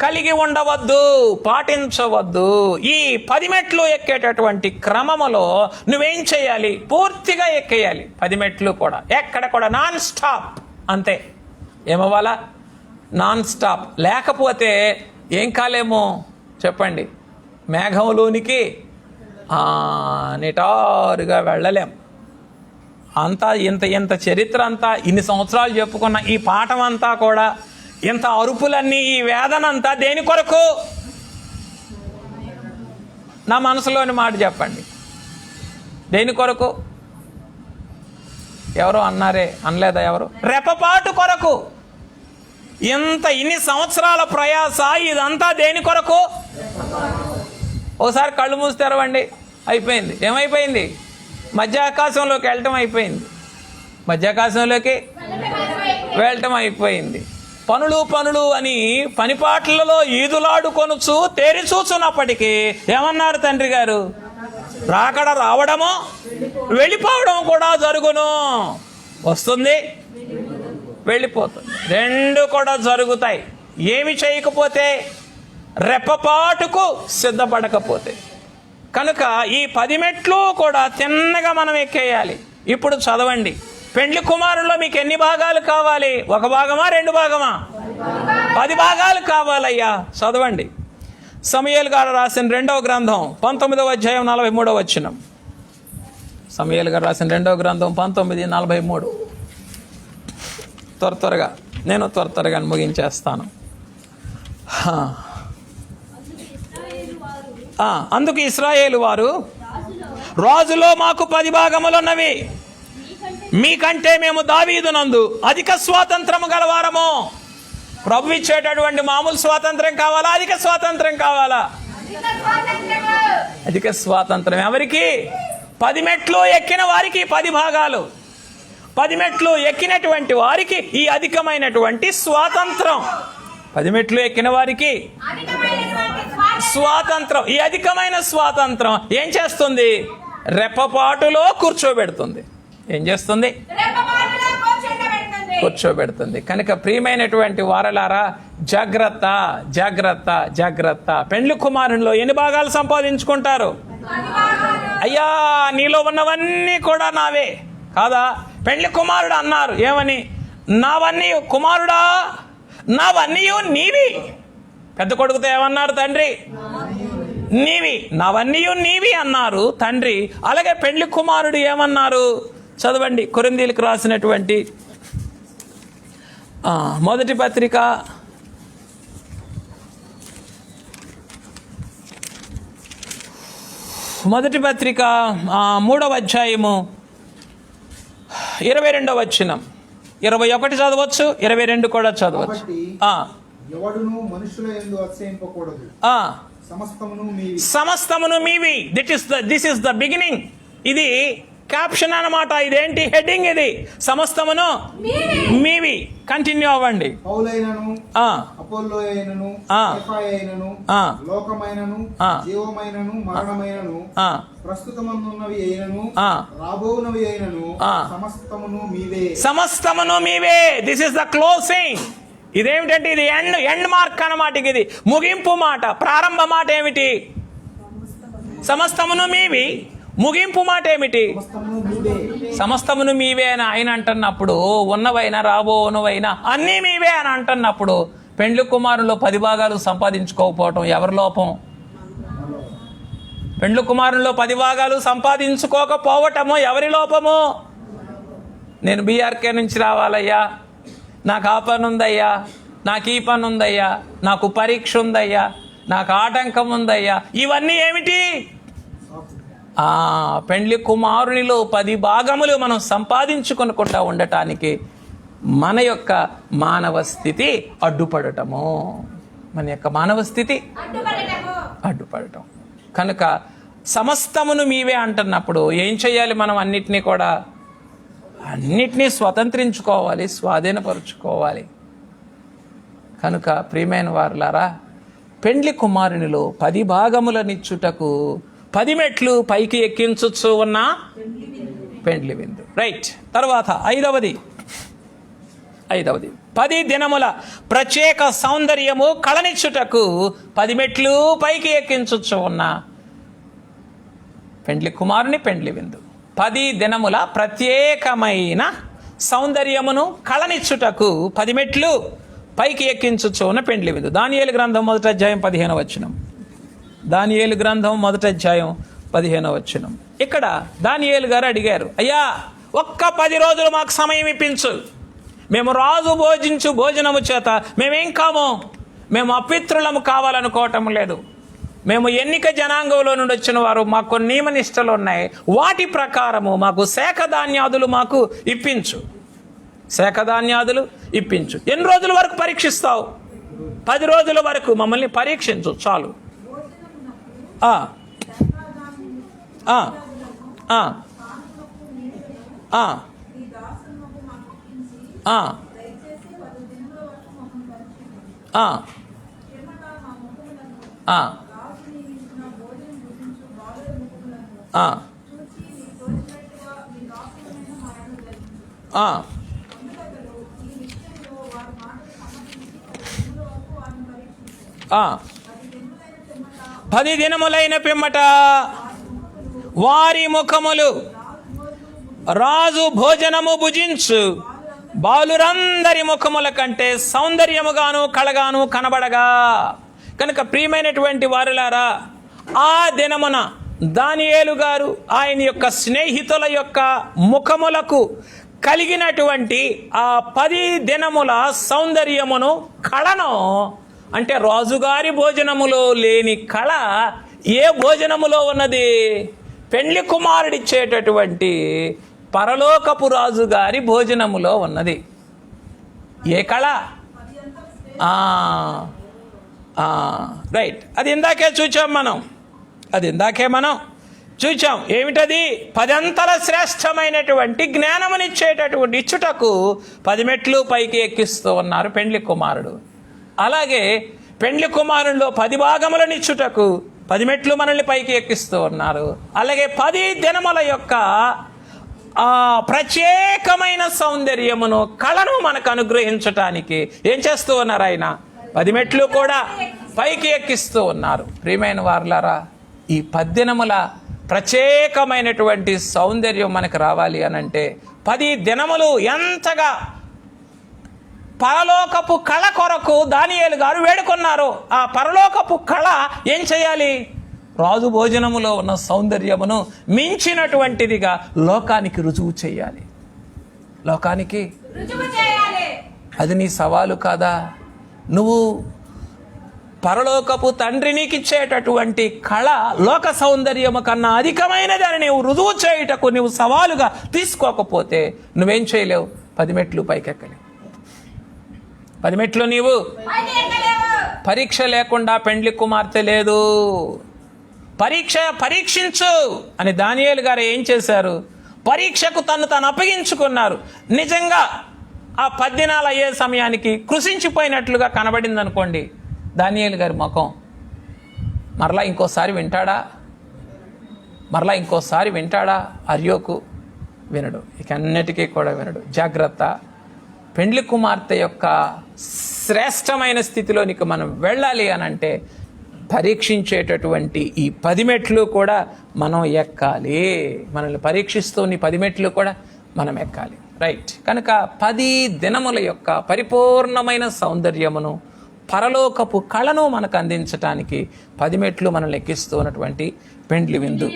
కలిగి ఉండవద్దు, పాటించవద్దు. ఈ 10 మెట్లు ఎక్కేటటువంటి క్రమములో నువ్వేం చేయాలి? పూర్తిగా ఎక్కేయాలి 10 మెట్లు కూడా. ఎక్కడ కూడా నాన్ స్టాప్. అంతే. ఏమవ్వాలా? Non stop. లేకపోతే ఏం కాలేమో చెప్పండి? మేఘంలోనికి నిటారుగా వెళ్ళలేం. అంతా ఇంత చరిత్ర అంతా, ఇన్ని సంవత్సరాలు చెప్పుకున్న ఈ పాఠం అంతా కూడా, ఇంత అరుపులన్నీ, ఈ వేదనంతా దేని కొరకు? నా మనసులోని మాట చెప్పండి, దేని కొరకు? ఎవరో అన్నారే, అనలేదా ఎవరు? రెప్పపాటు కొరకు. ఇన్ని సంవత్సరాల ప్రయాస, ఇదంతా దేని కొరకు? ఓసారి కళ్ళు మూసి తెరవండి, అయిపోయింది. ఏమైపోయింది? మధ్యాకాశంలోకి వెళ్ళటం అయిపోయింది. మధ్యాకాశంలోకి వెళ్ళటం అయిపోయింది. పనులు అని పనిపాట్లలో ఈదులాడుకొనుచు తేరి చూచున్నప్పటికీ ఏమన్నారు తండ్రి గారు? రాకడ రావడము వెళ్ళిపోవడం కూడా జరుగును. వస్తుంది, వెళ్ళిపోతుంది. 2 కూడా జరుగుతాయి. ఏమి చేయకపోతే? రెప్పపాటుకు సిద్ధపడకపోతే. కనుక ఈ 10 మెట్లు కూడా తిన్నగా మనం ఎక్కేయాలి. ఇప్పుడు చదవండి. పెండ్లి కుమారుల్లో మీకు ఎన్ని భాగాలు కావాలి? 1 భాగమా, 2 భాగమా? 10 భాగాలు కావాలయ్యా. చదవండి. సమూయేలు గారు రాసిన 2వ గ్రంథం 19వ అధ్యాయం 43వ వచనం. సమూయేలు గారు రాసిన 2వ గ్రంథం 19:43. త్వరగా నేను త్వరగా ముగించేస్తాను. అందుకు ఇశ్రాయేలు వారు, రాజులో మాకు 10 భాగములున్నవి, మీకంటే మేము దావీదునందు అధిక స్వాతంత్రము గలవారము. ప్రభు ఇచ్చేటటువంటి మామూలు స్వాతంత్రం కావాలా, అధిక స్వాతంత్రం కావాలా? అధిక స్వాతంత్రం. ఎవరికి? 10 మెట్లు ఎక్కిన వారికి 10 భాగాలు. 10 మెట్లు ఎక్కినటువంటి వారికి ఈ అధికమైనటువంటి స్వాతంత్రం. 10 మెట్లు ఎక్కిన వారికి స్వాతంత్రం. ఈ అధికమైన స్వాతంత్రం ఏం చేస్తుంది? రెప్పపాటులో కూర్చోబెడుతుంది. ఏం చేస్తుంది? కూర్చోబెడుతుంది. కనుక ప్రియమైనటువంటి వారలారా, జాగ్రత్త జాగ్రత్త జాగ్రత్త. పెండ్లి కుమారునిలో ఎన్ని భాగాలు సంపాదించుకుంటారు? అయ్యా, నీలో ఉన్నవన్నీ కూడా నావే కాదా? పెండ్లి కుమారుడు అన్నారు ఏమని? నావన్నీ కుమారుడా, నావన్నీ నీవి. పెద్ద కొడుకుతో ఏమన్నారు తండ్రి? నీవి. నావన్నీ నీవి అన్నారు తండ్రి. అలాగే పెండ్లి కుమారుడు ఏమన్నారు? చదవండి, కొరింథీయులకు రాసినటువంటి మొదటి పత్రిక 3వ అధ్యాయము 22వ వచనం. 21 చదవచ్చు, 22 కూడా చదవచ్చు. ఎవడును మనుషుల యందు అతిశయింపకూడదు. సమస్తమును మీవి. This is the beginning. ఇది క్యాప్షన్ అన్నమాట. ఇదేంటి? హెడ్డింగ్. ఇది సమస్తమును మీవి. కంటిన్యూ అవ్వండి. పౌలైనను, అపోల్లోయైనను, కేఫాయైనను, లోకమైనను, జీవమైనను, మరణమైనను, ప్రస్తుతమందున్నవి అయినను, రాబోవునవి అయినను, సమస్తమును మీవే. సమస్తమును మీవే. This is the closing. ఇదేమిటంటే ఇది ఎండ్ మార్క్ అన్నమాట. ఇది ముగింపు మాట. ప్రారంభ మాట ఏమిటి? సమస్తమును మీవి. ముగింపు మాట ఏమిటి? సమస్తమును మీవే అని ఆయన అంటున్నప్పుడు, ఉన్నవైనా రాబోనవైనా అన్నీ మీవే అని అంటున్నప్పుడు, పెండ్లి కుమారులో 10 భాగాలు సంపాదించుకోకపోవటం ఎవరి లోపం? పెండ్లి కుమారులో 10 భాగాలు సంపాదించుకోకపోవటము ఎవరి లోపము? నేను బీఆర్కే నుంచి రావాలయ్యా, నాకు ఆ పని ఉందయ్యా, నాకు ఈ పని ఉందయ్యా, నాకు పరీక్ష ఉందయ్యా, నాకు ఆటంకం ఉందయ్యా, ఇవన్నీ ఏమిటి? పెండ్లి కుమారునిలో 10 భాగములు మనం సంపాదించుకొనుకుంటా ఉండటానికి మన యొక్క మానవ స్థితి అడ్డుపడటము. మన యొక్క మానవ స్థితి అడ్డుపడటం. కనుక సమస్తమును మీవే అంటున్నప్పుడు ఏం చేయాలి? మనం అన్నిటినీ స్వతంత్రించుకోవాలి, స్వాధీనపరుచుకోవాలి. కనుక ప్రియమైన వారులారా, పెండ్లి కుమారునిలో 10 భాగములనిచ్చుటకు 10 మెట్లు పైకి ఎక్కించచ్చు ఉన్న పెండ్లి విందు. రైట్. తర్వాత ఐదవది 10 దినముల ప్రత్యేక సౌందర్యము కళనిచ్చుటకు 10 మెట్లు పైకి ఎక్కించచ్చు ఉన్న పెండ్లి కుమారుని పెండ్లి విందు. 10 దినముల ప్రత్యేకమైన సౌందర్యమును కళనిచ్చుటకు 10 మెట్లు పైకి ఎక్కించచ్చు ఉన్న పెండ్లి విందు. దానియేలు గ్రంథం 1వ అధ్యాయం 15వ వచనం. దానియేలు గ్రంథం 1వ అధ్యాయం 15వ వచనం. ఇక్కడ దానియేలు గారు అడిగారు, అయ్యా ఒక్క 10 రోజులు మాకు సమయం ఇప్పించు. మేము రాజు భోజించు భోజనము చేత మేమేం కాము, మేము అపిత్రులము కావాలనుకోవటం లేదు. మేము ఎన్నిక జనాంగంలో నుండి వచ్చిన వారు, మాకు కొన్ని నియమ నిష్టలు ఉన్నాయి. వాటి ప్రకారము మాకు శాఖధాన్యాదులు మాకు ఇప్పించు. శాఖధాన్యాదులు ఇప్పించు. ఎన్ని రోజుల వరకు పరీక్షిస్తావు? 10 రోజుల వరకు మమ్మల్ని పరీక్షించు చాలు. పది దినములైన పిమ్మట వారి ముఖములు రాజు భోజనము భుజించు బాలురందరి ముఖముల కంటే సౌందర్యముగాను కళగాను కనబడగా. కనుక ప్రియమైనటువంటి వారులారా, ఆ దినమున దానియేలు గారు ఆయన యొక్క స్నేహితుల యొక్క ముఖములకు కలిగినటువంటి ఆ 10 దినముల సౌందర్యమును, కళను, అంటే రాజుగారి భోజనములో లేని కళ ఏ భోజనములో ఉన్నది? పెండ్లి కుమారుడిచ్చేటటువంటి పరలోకపు రాజుగారి భోజనములో ఉన్నది. ఏ కళ? రైట్, అది ఇందాకే మనం చూచాం. ఏమిటది? 10 అంతల శ్రేష్టమైనటువంటి జ్ఞానమునిచ్చేటటువంటి ఇచ్చుటకు 10 మెట్లు పైకి ఎక్కిస్తూ ఉన్నారు పెండ్లి కుమారుడు. అలాగే పెండ్లి కుమారుల్లో 10 భాగములనిచ్చుటకు 10 మెట్లు మనల్ని పైకి ఎక్కిస్తూ ఉన్నారు. అలాగే 10 దినముల యొక్క ప్రత్యేకమైన సౌందర్యమును, కళను మనకు అనుగ్రహించటానికి ఏం చేస్తూ ఉన్నారు? ఆయన 10 మెట్లు కూడా పైకి ఎక్కిస్తూ ఉన్నారు. ప్రియమైన వారులారా, ఈ 10 దినముల ప్రత్యేకమైనటువంటి సౌందర్యం మనకు రావాలి అనంటే 10 దినములు ఎంతగా పరలోకపు కళ కొరకు దానియేలు గారు వేడుకున్నారు. ఆ పరలోకపు కళ ఏం చేయాలి? రాజు భోజనములో ఉన్న సౌందర్యమును మించినటువంటిదిగా లోకానికి రుజువు చేయాలి. లోకానికి అది నీ సవాలు కాదా? నువ్వు పరలోకపు తండ్రి నీకు ఇచ్చేటటువంటి కళ లోక సౌందర్యము కన్నా అధికమైనది అని నీవు రుజువు చేయుటకు నువ్వు సవాలుగా తీసుకోకపోతే నువ్వేం చేయలేవు? 10 మెట్లు పైకెక్కలేవు. 10 మెట్లు నీవు పరీక్ష లేకుండా పెండ్లి కుమార్తె లేదు. పరీక్షించు అని దానియేలు గారు ఏం చేశారు? పరీక్షకు తను అప్పగించుకున్నారు. నిజంగా ఆ 10 దినాలు అయ్యే సమయానికి కృషించిపోయినట్లుగా కనబడింది అనుకోండి దానియేలు గారి ముఖం. మరలా ఇంకోసారి వింటాడా? అర్యోకు వినడు, ఇక అన్నిటికీ కూడా వినడు. జాగ్రత్త. పెండ్లి కుమార్తె యొక్క శ్రేష్టమైన స్థితిలోనికి మనం వెళ్ళాలి అనంటే పరీక్షించేటటువంటి ఈ 10 మెట్లు కూడా మనం ఎక్కాలి. మనల్ని పరీక్షిస్తూ ఈ 10 మెట్లు కూడా మనం ఎక్కాలి. రైట్. కనుక 10 దినముల యొక్క పరిపూర్ణమైన సౌందర్యమును, పరలోకపు కళను మనకు అందించటానికి 10 మెట్లు మనల్ని ఎక్కిస్తూ ఉన్నటువంటి పెండ్లి విందు.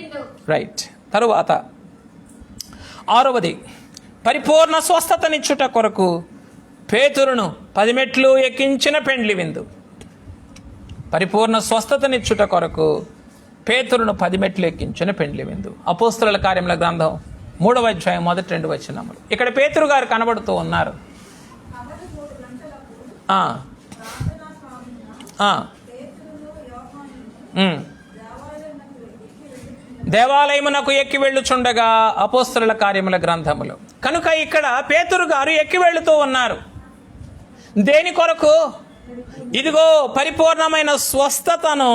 రైట్. తరువాత 6వది, పరిపూర్ణ స్వస్థతనిచ్చుట కొరకు పేతురును 10 మెట్లు ఎక్కించిన పెండ్లి విందు. పరిపూర్ణ స్వస్థతనిచ్చుట కొరకు పేతురును 10 మెట్లు ఎక్కించిన పెండ్లి విందు. అపోస్తలుల కార్యముల గ్రంథం 3వ అధ్యాయం 1-2 వచనములు. ఇక్కడ పేతురు గారు కనబడుతూ ఉన్నారు. దేవాలయమునకు ఎక్కి వెళ్ళుచుండగా అపోస్తలుల కార్యముల గ్రంథములు. కనుక ఇక్కడ పేతురు గారు ఎక్కి వెళుతూ ఉన్నారు. దేని కొరకు? ఇదిగో పరిపూర్ణమైన స్వస్థతను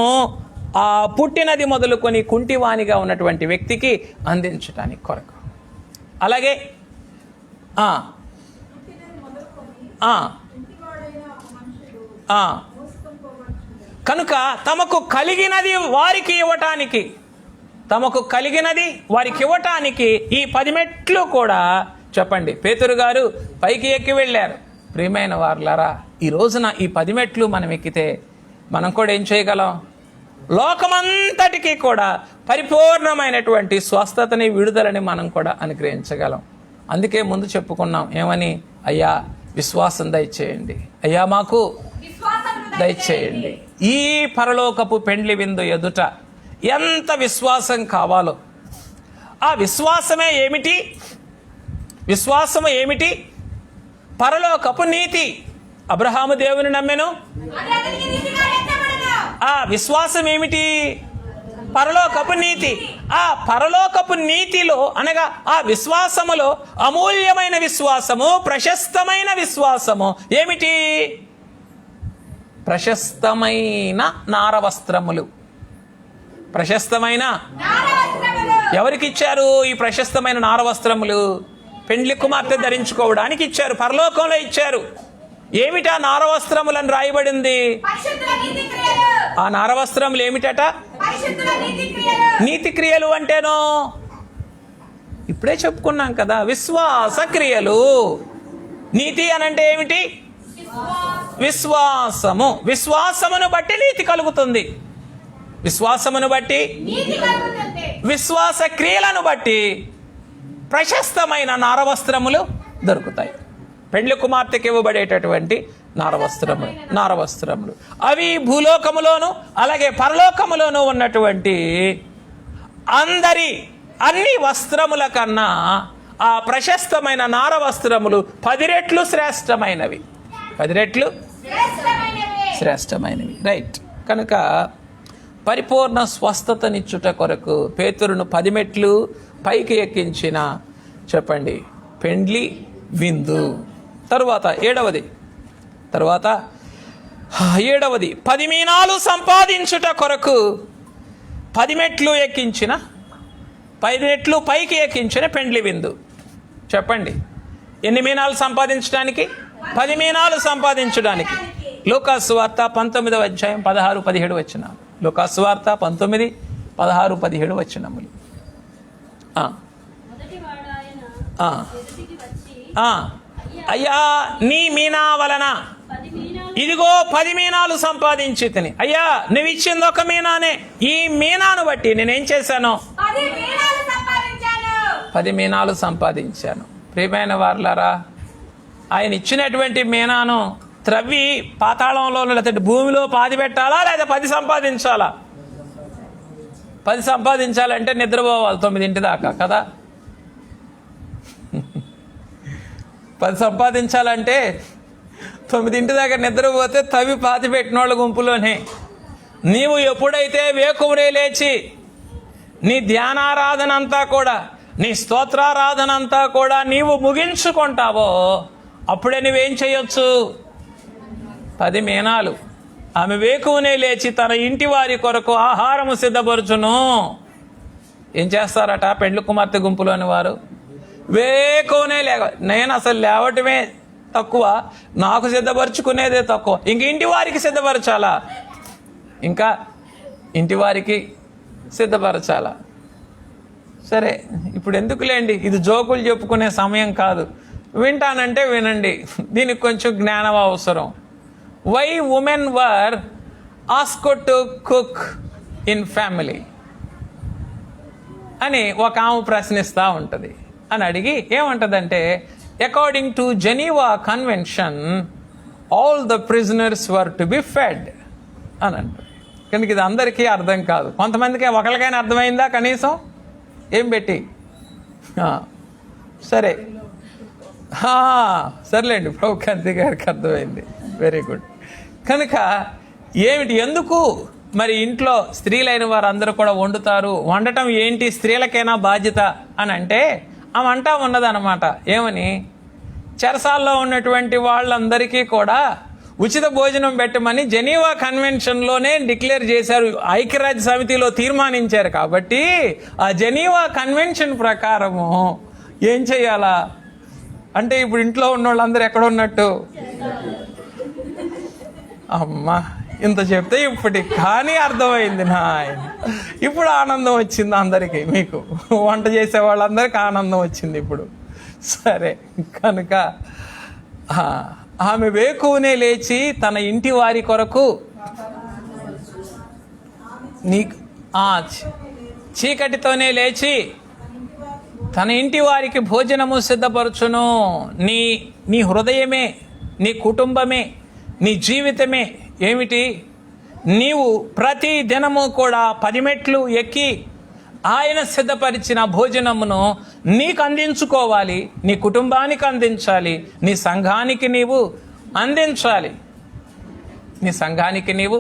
ఆ పుట్టినది మొదలుకొని కుంటివానిగా ఉన్నటువంటి వ్యక్తికి అందించటానికి కొరకు. అలాగే కనుక తమకు కలిగినది వారికి ఇవ్వటానికి ఈ 10 మెట్లు కూడా చెప్పండి పేతురు గారు పైకి ఎక్కి వెళ్ళారు. ప్రియమైన వారులారా, ఈ రోజున ఈ 10 మెట్లు మనం ఎక్కితే మనం కూడా ఏం చేయగలం? లోకమంతటికీ కూడా పరిపూర్ణమైనటువంటి స్వస్థతని, విడుదలని మనం కూడా అనుగ్రహించగలం. అందుకే ముందు చెప్పుకున్నాం ఏమని? అయ్యా విశ్వాసం దయచేయండి, అయ్యా మాకు దయచేయండి. ఈ పరలోకపు పెండ్లి విందు ఎదుట ఎంత విశ్వాసం కావాలో, ఆ విశ్వాసమే ఏమిటి? పరలోకపు నీతి. అబ్రహాము దేవుని నమ్మెను, ఆ విశ్వాసం ఏమిటి? పరలోకపు నీతి. ఆ పరలోకపు నీతిలో అనగా ఆ విశ్వాసములో అమూల్యమైన విశ్వాసము, ప్రశస్తమైన విశ్వాసము ఏమిటి? ప్రశస్తమైన నారవస్త్రములు. ఎవరికి ఇచ్చారు ఈ ప్రశస్తమైన నారవస్త్రములు? పెండ్లి కుమార్తె ధరించుకోవడానికి ఇచ్చారు, పరలోకంలో ఇచ్చారు. ఏమిటా నారవస్త్రములని రాయబడింది? ఆ నారవస్త్రములు ఏమిటట? నీతి క్రియలు అంటేనో ఇప్పుడే చెప్పుకున్నాం కదా, విశ్వాస క్రియలు. నీతి అనంటే ఏమిటి? విశ్వాసము. విశ్వాసమును బట్టి నీతి కలుగుతుంది. విశ్వాసమును బట్టి, విశ్వాస క్రియలను బట్టి ప్రశస్తమైన నారవస్త్రములు దొరుకుతాయి. పెండ్లి కుమార్తెకి ఇవ్వబడేటటువంటి నారవస్త్రములు అవి భూలోకములోను అలాగే పరలోకములోను ఉన్నటువంటి అన్ని వస్త్రముల కన్నా ఆ ప్రశస్తమైన నారవస్త్రములు 10 రెట్లు శ్రేష్టమైనవి. 10 రెట్లు శ్రేష్టమైనవి. రైట్. కనుక పరిపూర్ణ స్వస్థతనిచ్చుట కొరకు పేతురును 10 మెట్లు పైకి ఎక్కించిన చెప్పండి పెండ్లి విందు. తరువాత ఏడవది 10 మీనాలు సంపాదించుట కొరకు 10 మెట్లు ఎక్కించిన 10 రెట్లు పైకి ఎక్కించిన పెండ్లి విందు. చెప్పండి ఎన్ని మీనాలు సంపాదించడానికి? 10 మీనాలు సంపాదించడానికి. లూకాసు వార్త 19వ అధ్యాయం 16-17 వచనాలు. లూకాసు వార్త 19, 16, 17 వచనములు. అయ్యా నీ మీనా వలన ఇదిగో 10 మీనాలు సంపాదించి తిని. అయ్యా నువ్వు ఇచ్చింది 1 మీనానే, ఈ మీనాను బట్టి నేనేం చేశాను? 10 మీనాలు సంపాదించాను. ప్రియమైన వారులారా, ఆయన ఇచ్చినటువంటి మీనాను త్రవ్వి పాతాళంలో లేకపోతే భూమిలో పాతి పెట్టాలా లేదా 10 సంపాదించాలా? 10 సంపాదించాలంటే నిద్రపోవాలి 9 దాకా కదా. 10 సంపాదించాలంటే 9 దాకా నిద్రపోతే తవ్వి పాతి పెట్టిన వాళ్ళ గుంపులోనే. నీవు ఎప్పుడైతే వేకువనే లేచి నీ ధ్యానారాధన అంతా కూడా నీ స్తోత్రారాధనంతా కూడా నీవు ముగించుకుంటావో అప్పుడే నువ్వేం చేయొచ్చు? 10 మీనాలు. ఆమె వేకువనే లేచి తన ఇంటి వారి కొరకు ఆహారము సిద్ధపరచును. ఏం చేస్తారట పెండ్లి కుమార్తె గుంపులోని వారు? వేకువనే నేను అసలు లేవటమే తక్కువ, నాకు సిద్ధపరచుకునేదే తక్కువ, ఇంక ఇంటి వారికి సిద్ధపరచాలా? ఇంకా ఇంటి వారికి సిద్ధపరచాలా? సరే, ఇప్పుడు ఎందుకులేండి, ఇది జోకులు చెప్పుకునే సమయం కాదు. వింటానంటే వినండి, దీనికి కొంచెం జ్ఞానం అవసరం. Why women were asked to cook in family అని ఒక ఆమె ప్రశ్నిస్తూ ఉంటుంది. అని అడిగి ఏమంటుందంటే, according to Geneva convention all the prisoners were to be fed అని అంటుంది. కనుక ఇది అందరికీ అర్థం కాదు. కొంతమందికి ఒకరికైనా అర్థమైందా కనీసం? ఏం పెట్టి సరే సర్లేండి, ప్రభు కాంతి గారికి అర్థమైంది. Very good. కనుక ఏమిటి, ఎందుకు మరి ఇంట్లో స్త్రీలైన వారందరూ కూడా వండుతారు? వండటం ఏంటి స్త్రీలకైనా బాధ్యత అని అంటే ఆమె అంటా ఉన్నదన్నమాట. ఏమని? చెరసాల్లో ఉన్నటువంటి వాళ్ళందరికీ కూడా ఉచిత భోజనం పెట్టమని జెనీవా కన్వెన్షన్లోనే డిక్లేర్ చేశారు, ఐక్యరాజ్య సమితిలో తీర్మానించారు. కాబట్టి ఆ జెనీవా కన్వెన్షన్ ప్రకారము ఏం చేయాలా అంటే, ఇప్పుడు ఇంట్లో ఉన్న వాళ్ళందరూ ఎక్కడ ఉన్నట్టు? అమ్మా ఇంత చెప్తే ఇప్పటికి కానీ అర్థమైంది నాయన. ఇప్పుడు ఆనందం వచ్చింది అందరికీ, మీకు వంట చేసే వాళ్ళందరికీ ఆనందం వచ్చింది ఇప్పుడు. సరే, కనుక ఆమె వేకువనే లేచి తన ఇంటి వారి కొరకు చీకటితోనే లేచి తన ఇంటి వారికి భోజనము సిద్ధపరచును. నీ హృదయమే, నీ కుటుంబమే, నీ జీవితమే ఏమిటి? నీవు ప్రతి దినము కూడా 10 మెట్లు ఎక్కి ఆయన సిద్ధపరిచిన భోజనమును నీకు అందించుకోవాలి, నీ కుటుంబానికి అందించాలి, నీ సంఘానికి నీవు అందించాలి, నీ సంఘానికి నీవు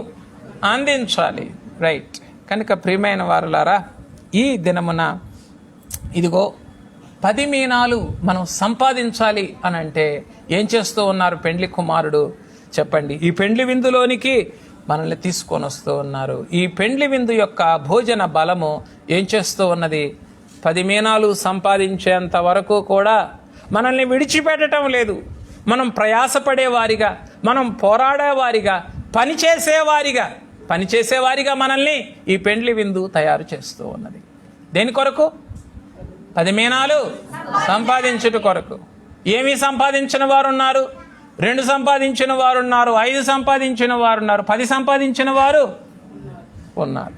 అందించాలి. రైట్. కనుక ప్రియమైన వారులారా, ఈ దినమున ఇదిగో 10 మీనాలు మనం సంపాదించాలి అని అంటే ఏం చేస్తూ ఉన్నారు పెండ్లి కుమారుడు? చెప్పండి. ఈ పెండ్లి విందులోనికి మనల్ని తీసుకొని వస్తూ ఉన్నారు. ఈ పెండ్లి విందు యొక్క భోజన బలము ఏం చేస్తూ ఉన్నది? 10 మీనాలు సంపాదించేంత వరకు కూడా మనల్ని విడిచిపెట్టడం లేదు. మనం ప్రయాసపడేవారిగా, మనం పోరాడేవారిగా, పనిచేసేవారిగా మనల్ని ఈ పెండ్లి విందు తయారు చేస్తూ ఉన్నది. దేని కొరకు? 10 మీనాలు సంపాదించుట కొరకు. ఏమీ సంపాదించిన వారు ఉన్నారు? 2 సంపాదించిన వారు ఉన్నారు, 5 సంపాదించిన వారు ఉన్నారు, 10 సంపాదించిన వారు ఉన్నారు.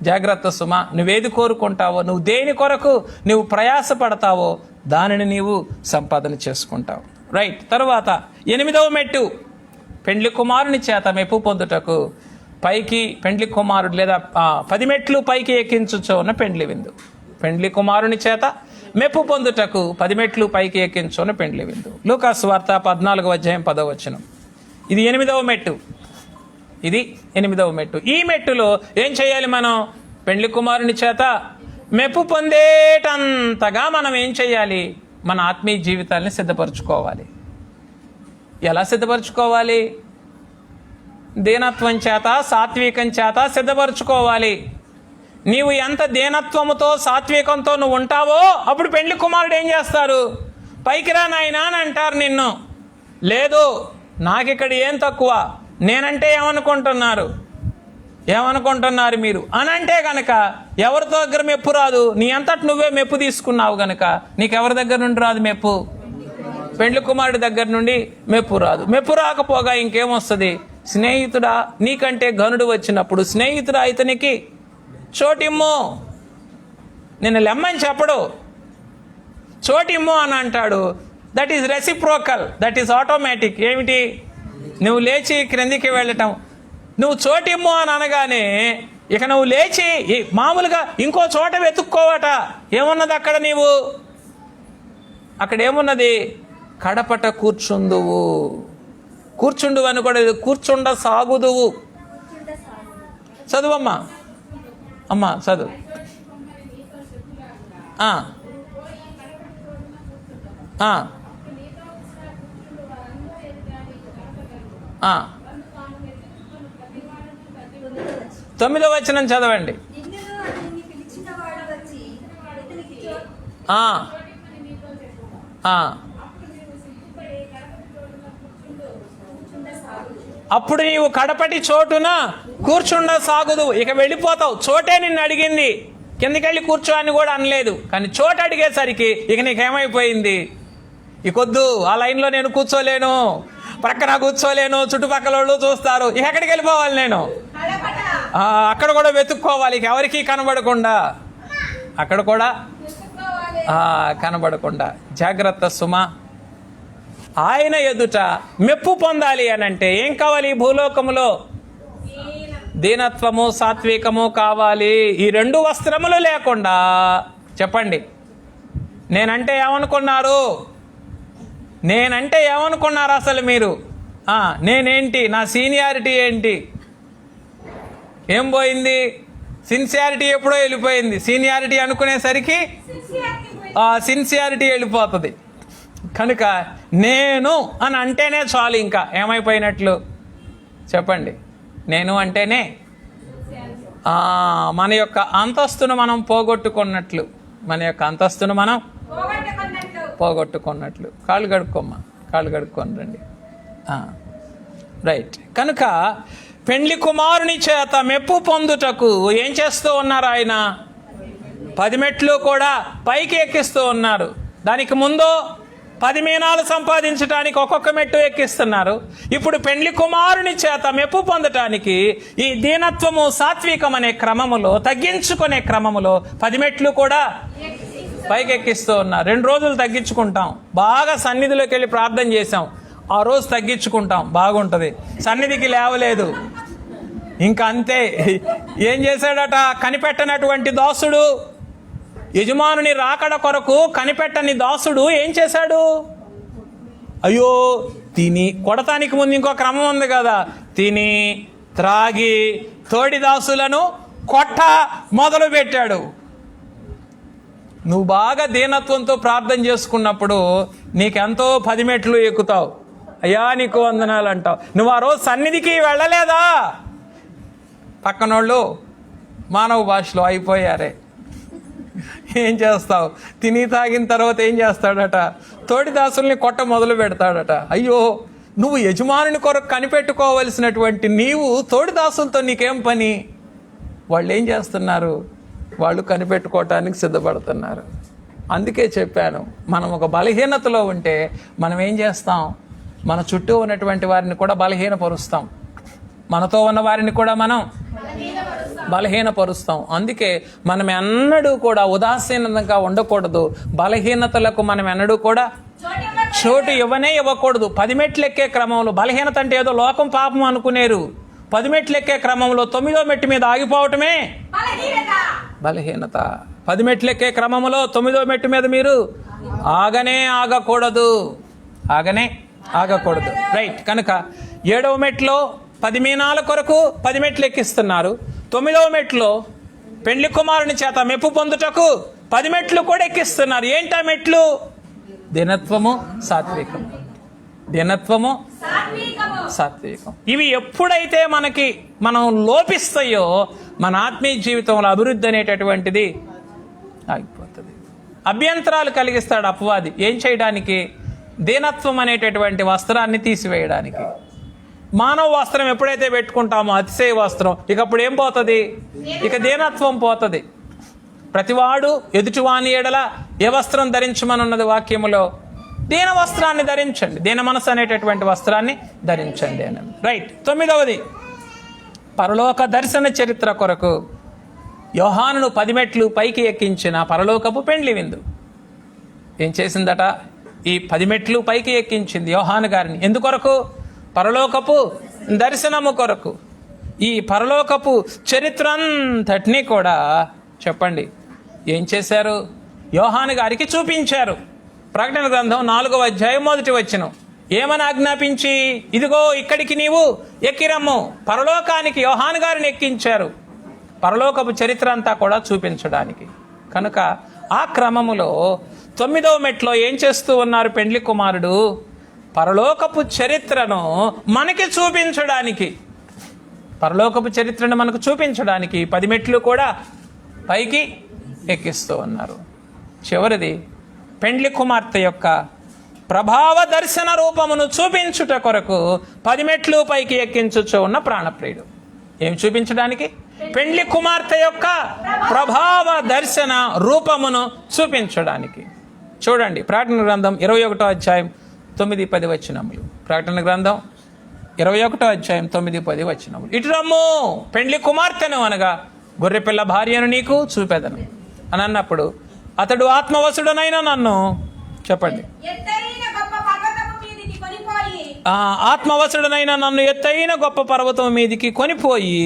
జాగ్రత్త సుమా, నువ్వేది కోరుకుంటావో, నువ్వు దేని కొరకు నువ్వు ప్రయాసపడతావో దానిని నీవు సంపాదన చేసుకుంటావు. రైట్. తర్వాత 8వ మెట్టు, పెండ్లి కుమారుని చేత మెప్పు పొందుటకు పైకి పెండ్లి కుమారుడు లేదా 10 మెట్లు పైకి ఎక్కించుచో ఉన్న పెండ్లి విందు. పెండ్లి కుమారుని చేత మెప్పు పొందుటకు 10 మెట్లు పైకి ఎక్కించున్న పెండ్లి విందు. లూకాసు వార్త 14వ అధ్యాయం 10వ వచనం. ఇది 8వ మెట్టు. ఇది 8వ మెట్టు. ఈ మెట్టులో ఏం చేయాలి మనం? పెండ్లి కుమారుని చేత మెప్పు పొందేటంతగా మనం ఏం చేయాలి? మన ఆత్మీయ జీవితాన్ని సిద్ధపరచుకోవాలి. ఎలా సిద్ధపరచుకోవాలి? దీనత్వం చేత, సాత్వికం చేత సిద్ధపరచుకోవాలి. నీవు ఎంత దీనత్వముతో, సాత్వికంతో నువ్వు ఉంటావో అప్పుడు పెండ్లి కుమారుడు ఏం చేస్తారు? పైకి రా నాయనా అని అంటారు నిన్ను. లేదు, నాకిక్కడ ఏం తక్కువ, నేనంటే ఏమనుకుంటున్నారు మీరు అని అంటే గనక ఎవరితో దగ్గర మెప్పు రాదు. నీ అంతటి నువ్వే మెప్పు తీసుకున్నావు గనక నీకెవరి దగ్గర నుండి రాదు మెప్పు? పెండ్లి కుమారుడి దగ్గర నుండి మెప్పు రాదు. మెప్పు రాకపోగా ఇంకేమొస్తుంది? స్నేహితుడా, నీకంటే ఘనుడు వచ్చినప్పుడు స్నేహితుడా ఇతనికి చోటిమ్ము, నిన్ను లెమ్మని చెప్పడు, చోటిమ్ము అని అంటాడు. That is reciprocal, that is automatic. ఏమిటి? నువ్వు లేచి క్రిందికి వెళ్ళటం, నువ్వు చోటిమ్ము అని అనగానే ఇక నువ్వు లేచి మామూలుగా ఇంకో చోట వెతుక్కోవట. ఏమున్నది అక్కడ? నీవు అక్కడ ఏమున్నది? కడపట కూర్చుందువు. కూర్చుండు అని కూడా కూర్చుండ సాగుదువు. చదువమ్మా, అమ్మా చదువు. తొమ్మిదవ వచనం చదవండి. అప్పుడు నీవు కడపటి చోటున కూర్చుండ సాగుదు. ఇక వెళ్ళిపోతావు. చోటే నిన్ను అడిగింది, కిందకెళ్ళి కూర్చో అని కూడా అనలేదు. కానీ చోటు అడిగేసరికి ఇక నీకేమైపోయింది? ఇకొద్దు, ఆ లైన్లో నేను కూర్చోలేను, ప్రక్కన కూర్చోలేను, చుట్టుపక్కల వాళ్ళు చూస్తారు, ఇక ఎక్కడికి వెళ్ళిపోవాలి? నేను అక్కడ కూడా వెతుక్కోవాలి, ఇక ఎవరికి కనబడకుండా, అక్కడ కూడా కనబడకుండా. జాగ్రత్త సుమా. ఆయన ఎదుట మెప్పు పొందాలి అని అంటే ఏం కావాలి? భూలోకములో దీనత్వము, సాత్వికము కావాలి. ఈ 2 వస్త్రములు లేకుండా, చెప్పండి, నేనంటే ఏమనుకున్నారు అసలు మీరు? నేనేంటి, నా సీనియారిటీ ఏంటి? ఏం పోయింది? సిన్సియారిటీ ఎప్పుడో వెళ్ళిపోయింది. సీనియారిటీ అనుకునేసరికి సిన్సియారిటీ వెళ్ళిపోతుంది. కనుక నేను అని అంటేనే చాలు. ఇంకా ఏమైపోయినట్లు చెప్పండి? నేను అంటేనే మన యొక్క అంతస్తును మనం పోగొట్టుకున్నట్లు, మన యొక్క అంతస్తును మనం పోగొట్టుకున్నట్లు. కాళ్ళు కడుక్కొని రండి. రైట్. కనుక పెండ్లి కుమారుని చేత మెప్పు పొందుటకు ఏం చేస్తూ ఉన్నారు? ఆయన 10 మెట్లు కూడా పైకి ఎక్కిస్తూ ఉన్నారు. దానికి ముందు 10 మీనాలు సంపాదించడానికి ఒక్కొక్క మెట్టు ఎక్కిస్తున్నారు. ఇప్పుడు పెండ్లి కుమారుని చేత మెప్పు పొందటానికి ఈ దీనత్వము, సాత్వికం అనే క్రమములో, తగ్గించుకునే క్రమములో 10 మెట్లు కూడా పైకి ఎక్కిస్తూ ఉన్నారు. 2 రోజులు తగ్గించుకుంటాం, బాగా సన్నిధిలోకి వెళ్ళి ప్రార్థన చేసాం, ఆ రోజు తగ్గించుకుంటాం, బాగుంటుంది. సన్నిధికి లేవలేదు, ఇంకా అంతే. ఏం చేశాడట? కనిపెట్టనటువంటి దాసుడు, యజమానుని రాకడ కొరకు కనిపెట్టని దాసుడు ఏం చేశాడు? అయ్యో, తిని కొడతానికి ముందు ఇంకో క్రమం ఉంది కదా, తిని త్రాగి తోడి దాసులను కొట్ట మొదలు పెట్టాడు. నువ్వు బాగా దీనత్వంతో ప్రార్థన చేసుకున్నప్పుడు నీకెంతో 10 మెట్లు ఎక్కుతావు. అయ్యా నీకు వందనాలు అంటావు. నువ్వు ఆ రోజు సన్నిధికి వెళ్ళలేదా? పక్కనోళ్ళు మానవ భాషలో అయిపోయారే. ఏం చేస్తావు? తిని తాగిన తర్వాత ఏం చేస్తాడట? తోడి దాసుల్ని కొట్ట మొదలు పెడతాడట. అయ్యో, నువ్వు యజమానుని కొరకు కనిపెట్టుకోవలసినటువంటి నీవు తోడి దాసులతో నీకేం పని? వాళ్ళు ఏం చేస్తున్నారు? వాళ్ళు కనిపెట్టుకోవటానికి సిద్ధపడుతున్నారు. అందుకే చెప్పాను, మనం ఒక బలహీనతలో ఉంటే మనం ఏం చేస్తాం? మన చుట్టూ ఉన్నటువంటి వారిని కూడా బలహీనపరుస్తాం, మనతో ఉన్న వారిని కూడా మనం బలహీనపరుస్తాం. అందుకే మనం ఎన్నడూ కూడా ఉదాసీనంగా ఉండకూడదు. బలహీనతలకు మనం ఎన్నడూ కూడా చోటు ఇవ్వకూడదు. 10 మెట్లు ఎక్కే క్రమంలో బలహీనత అంటే ఏదో లోకం పాపం అనుకునేరు. 10 మెట్లు ఎక్కే క్రమంలో 9వ మెట్టు మీద ఆగిపోవటమే బలహీనత. 10 మెట్లు ఎక్కే క్రమంలో 9వ మెట్టు మీద మీరు ఆగకూడదు. రైట్. కనుక 7వ మెట్లో 10 మీనాల కొరకు 10 మెట్లు ఎక్కిస్తున్నారు. 9వ మెట్లో పెండ్లి కుమారుని చేత మెప్పు పొందుటకు 10 మెట్లు కూడా ఎక్కిస్తున్నారు. ఏంటా మెట్లు? దీనత్వము, సాత్వికం. ఇవి ఎప్పుడైతే మనం లోపిస్తాయో మన ఆత్మీయ జీవితంలో అభివృద్ధి అనేటటువంటిది ఆగిపోతుంది. అభ్యంతరాలు కలిగిస్తాడు అపవాది. ఏం చేయడానికి? దీనత్వం అనేటటువంటి వస్త్రాన్ని తీసివేయడానికి. మానవ వస్త్రం ఎప్పుడైతే పెట్టుకుంటామో అతిశయ వస్త్రం, ఇకప్పుడు ఏం పోతుంది? ఇక దీనత్వం పోతుంది. ప్రతివాడు ఎదుటివాని ఎడల ఏ వస్త్రం ధరించమనున్నది వాక్యములో? దీన వస్త్రాన్ని ధరించండి, దీన మనసు అనేటటువంటి వస్త్రాన్ని ధరించండి అని. రైట్. 9వది పరలోక దర్శన చరిత్ర కొరకు యోహానును 10 మెట్లు పైకి ఎక్కించిన పరలోకపు పెండ్లి విందు ఏం చేసిందట? ఈ 10 మెట్లు పైకి ఎక్కించింది యోహాను గారిని. ఎందుకొరకు? పరలోకపు దర్శనము కొరకు. ఈ పరలోకపు చరిత్ర అంతటినీ కూడా చెప్పండి ఏం చేశారు? యోహాను గారికి చూపించారు. ప్రకటన గ్రంథం 4వ అధ్యాయం 1వ వచనం ఏమని ఆజ్ఞాపించి, ఇదిగో ఇక్కడికి నీవు ఎక్కిరమ్ము. పరలోకానికి యోహాను గారిని ఎక్కించారు, పరలోకపు చరిత్ర అంతా కూడా చూపించడానికి. కనుక ఆ క్రమములో 9వ మెట్లో ఏం చేస్తూ ఉన్నారు పెండ్లి కుమారుడు? పరలోకపు చరిత్రను మనకి చూపించడానికి, పరలోకపు చరిత్రను మనకు చూపించడానికి 10 మెట్లు కూడా పైకి ఎక్కిస్తూ ఉన్నారు. చివరిది పెండ్లి కుమార్తె యొక్క ప్రభావ దర్శన రూపమును చూపించుట కొరకు 10 మెట్లు పైకి ఎక్కించుచు ఉన్న ప్రాణప్రియుడు. ఏం చూపించడానికి? పెండ్లి కుమార్తె యొక్క ప్రభావ దర్శన రూపమును చూపించడానికి. చూడండి ప్రకటన గ్రంథం 21వ అధ్యాయం 9-10 వచనములు. ప్రకటన గ్రంథం 21వ అధ్యాయం 9-10 వచనములు. ఇటు రమ్ము, పెండ్లి కుమార్తెను అనగా గొర్రెపిల్ల భార్యను నీకు చూపెదను అని అన్నప్పుడు అతడు ఆత్మవశుడనైన నన్ను చెప్పండి ఆత్మవశుడనైన నన్ను ఎత్తైన గొప్ప పర్వతం మీదికి కొనిపోయి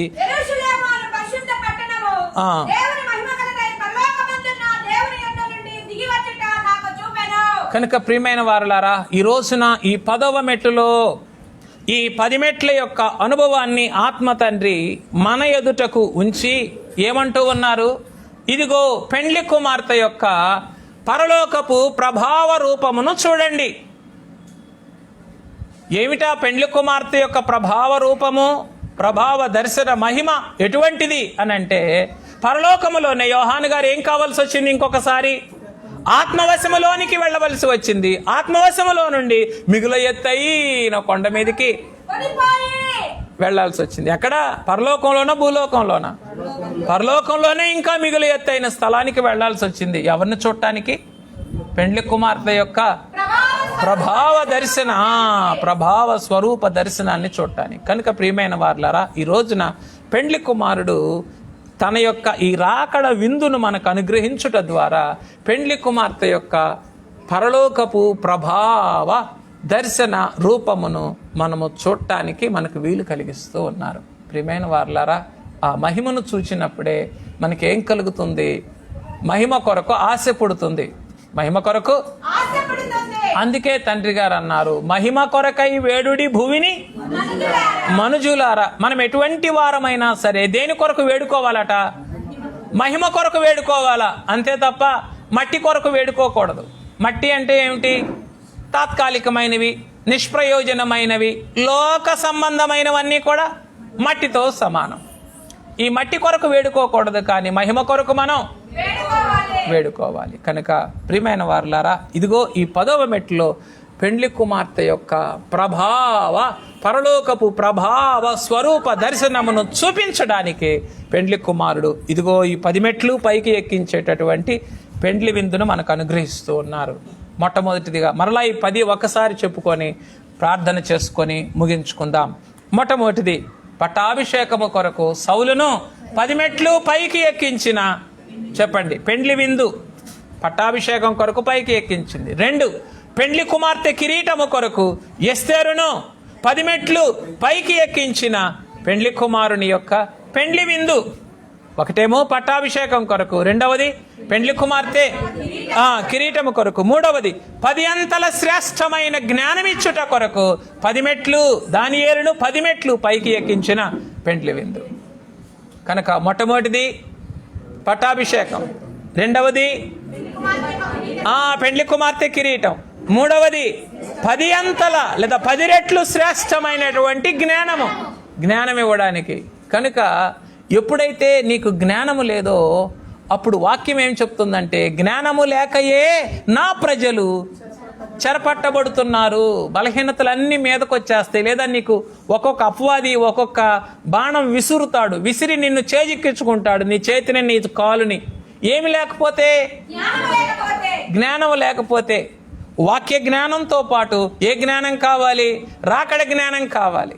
కనుక ప్రియమైన వారలారా, ఈ రోజున ఈ 10వ మెట్టులో ఈ 10 మెట్ల యొక్క అనుభవాన్ని ఆత్మ తండ్రి మన ఎదుటకు ఉంచి ఏమంటూ ఉన్నారు? ఇదిగో పెండ్లి కుమార్తె యొక్క పరలోకపు ప్రభావ రూపమును చూడండి. ఏమిటా పెండ్లి కుమార్తె యొక్క ప్రభావ రూపము, ప్రభావ దర్శన మహిమ ఎటువంటిది అని అంటే, పరలోకములోనే యోహాను గారు ఏం కావాల్సి వచ్చింది? ఇంకొకసారి ఆత్మవశములోనికి వెళ్ళవలసి వచ్చింది. ఆత్మవశములో నుండి మిగుల ఎత్తైన కొండ మీదకి వెళ్లాల్సి వచ్చింది. ఎక్కడ? పరలోకంలోనా భూలోకంలోనా? పరలోకంలోనే ఇంకా మిగులు ఎత్తైన స్థలానికి వెళ్లాల్సి వచ్చింది. ఎవరిని చూడటానికి? పెండ్లి కుమార్తె యొక్క ప్రభావ దర్శన, ప్రభావ స్వరూప దర్శనాన్ని చూడటానికి. కనుక ప్రియమైన వారలారా, ఈ రోజున పెండ్లి కుమారుడు తన యొక్క ఈ రాకడ విందును మనకు అనుగ్రహించుట ద్వారా పెండ్లి కుమార్తె యొక్క పరలోకపు ప్రభావ దర్శన రూపమును మనము చూడటానికి మనకు వీలు కలిగిస్తూ ఉన్నారు. ప్రియమైన వారలారా, ఆ మహిమను చూచినప్పుడే మనకేం కలుగుతుంది? మహిమ కొరకు ఆశ పుడుతుంది. మహిమ కొరకు. అందుకే తండ్రి గారు అన్నారు, మహిమ కొరకై వేడుడి భూమిని మనుజులారా. మనం ఎటువంటి వారమైనా సరే దేని కొరకు వేడుకోవాలట? మహిమ కొరకు వేడుకోవాలా, అంతే తప్ప మట్టి కొరకు వేడుకోకూడదు. మట్టి అంటే ఏమిటి? తాత్కాలికమైనవి, నిష్ప్రయోజనమైనవి, లోక సంబంధమైనవన్నీ కూడా మట్టితో సమానం. ఈ మట్టి కొరకు వేడుకోకూడదు, కానీ మహిమ కొరకు మనం వేడుకోవాలి. కనుక ప్రియమైన వారులారా, ఇదిగో ఈ 10వ మెట్టులో పెండ్లి కుమార్తె యొక్క ప్రభావ, పరలోకపు ప్రభావ స్వరూప దర్శనమును చూపించడానికి పెండ్లి కుమారుడు ఇదిగో ఈ 10 మెట్లు పైకి ఎక్కించేటటువంటి పెండ్లి విందును మనకు అనుగ్రహిస్తూ ఉన్నారు. మొట్టమొదటిదిగా మరలా ఈ 10 ఒక్కసారి చెప్పుకొని ప్రార్థన చేసుకొని ముగించుకుందాం. మొట్టమొదటిది, పట్టాభిషేకము కొరకు సౌలును 10 మెట్లు పైకి ఎక్కించిన, చెప్పండి, పెండ్లి విందు పట్టాభిషేకం కొరకు పైకి ఎక్కించింది. 2, పెండ్లి కుమార్తె కిరీటము కొరకు ఎస్తేరును 10 మెట్లు పైకి ఎక్కించిన పెండ్లి కుమారుని యొక్క పెండ్లి విందు. ఒకటేమో పట్టాభిషేకం కొరకు, రెండవది పెండ్లి కుమార్తె కిరీటము కొరకు, మూడవది 10 అంతల శ్రేష్టమైన జ్ఞానమిచ్చుట కొరకు 10 మెట్లు, దానియేలును 10 మెట్లు పైకి ఎక్కించిన పెండ్లి విందు. కనుక మొట్టమొదటిది పట్టాభిషేకం, రెండవది పెండ్లి కుమార్తె కిరీటం, మూడవది 10 అంతల లేదా 10 రెట్లు శ్రేష్టమైనటువంటి జ్ఞానం ఇవ్వడానికి. కనుక ఎప్పుడైతే నీకు జ్ఞానము లేదో అప్పుడు వాక్యం ఏం చెప్తుందంటే, జ్ఞానము లేకయే నా ప్రజలు చెరపట్టబడుతున్నారు. బలహీనతలన్నీ మీదకు వచ్చేస్తాయి. లేదా నీకు ఒక్కొక్క అపవాది ఒక్కొక్క బాణం విసురుతాడు, విసిరి నిన్ను చేజిక్కించుకుంటాడు, నీ చేతిని నీ కాలుని. ఏమి లేకపోతే? జ్ఞానం లేకపోతే. వాక్య జ్ఞానంతో పాటు ఏ జ్ఞానం కావాలి? రాకడ జ్ఞానం కావాలి.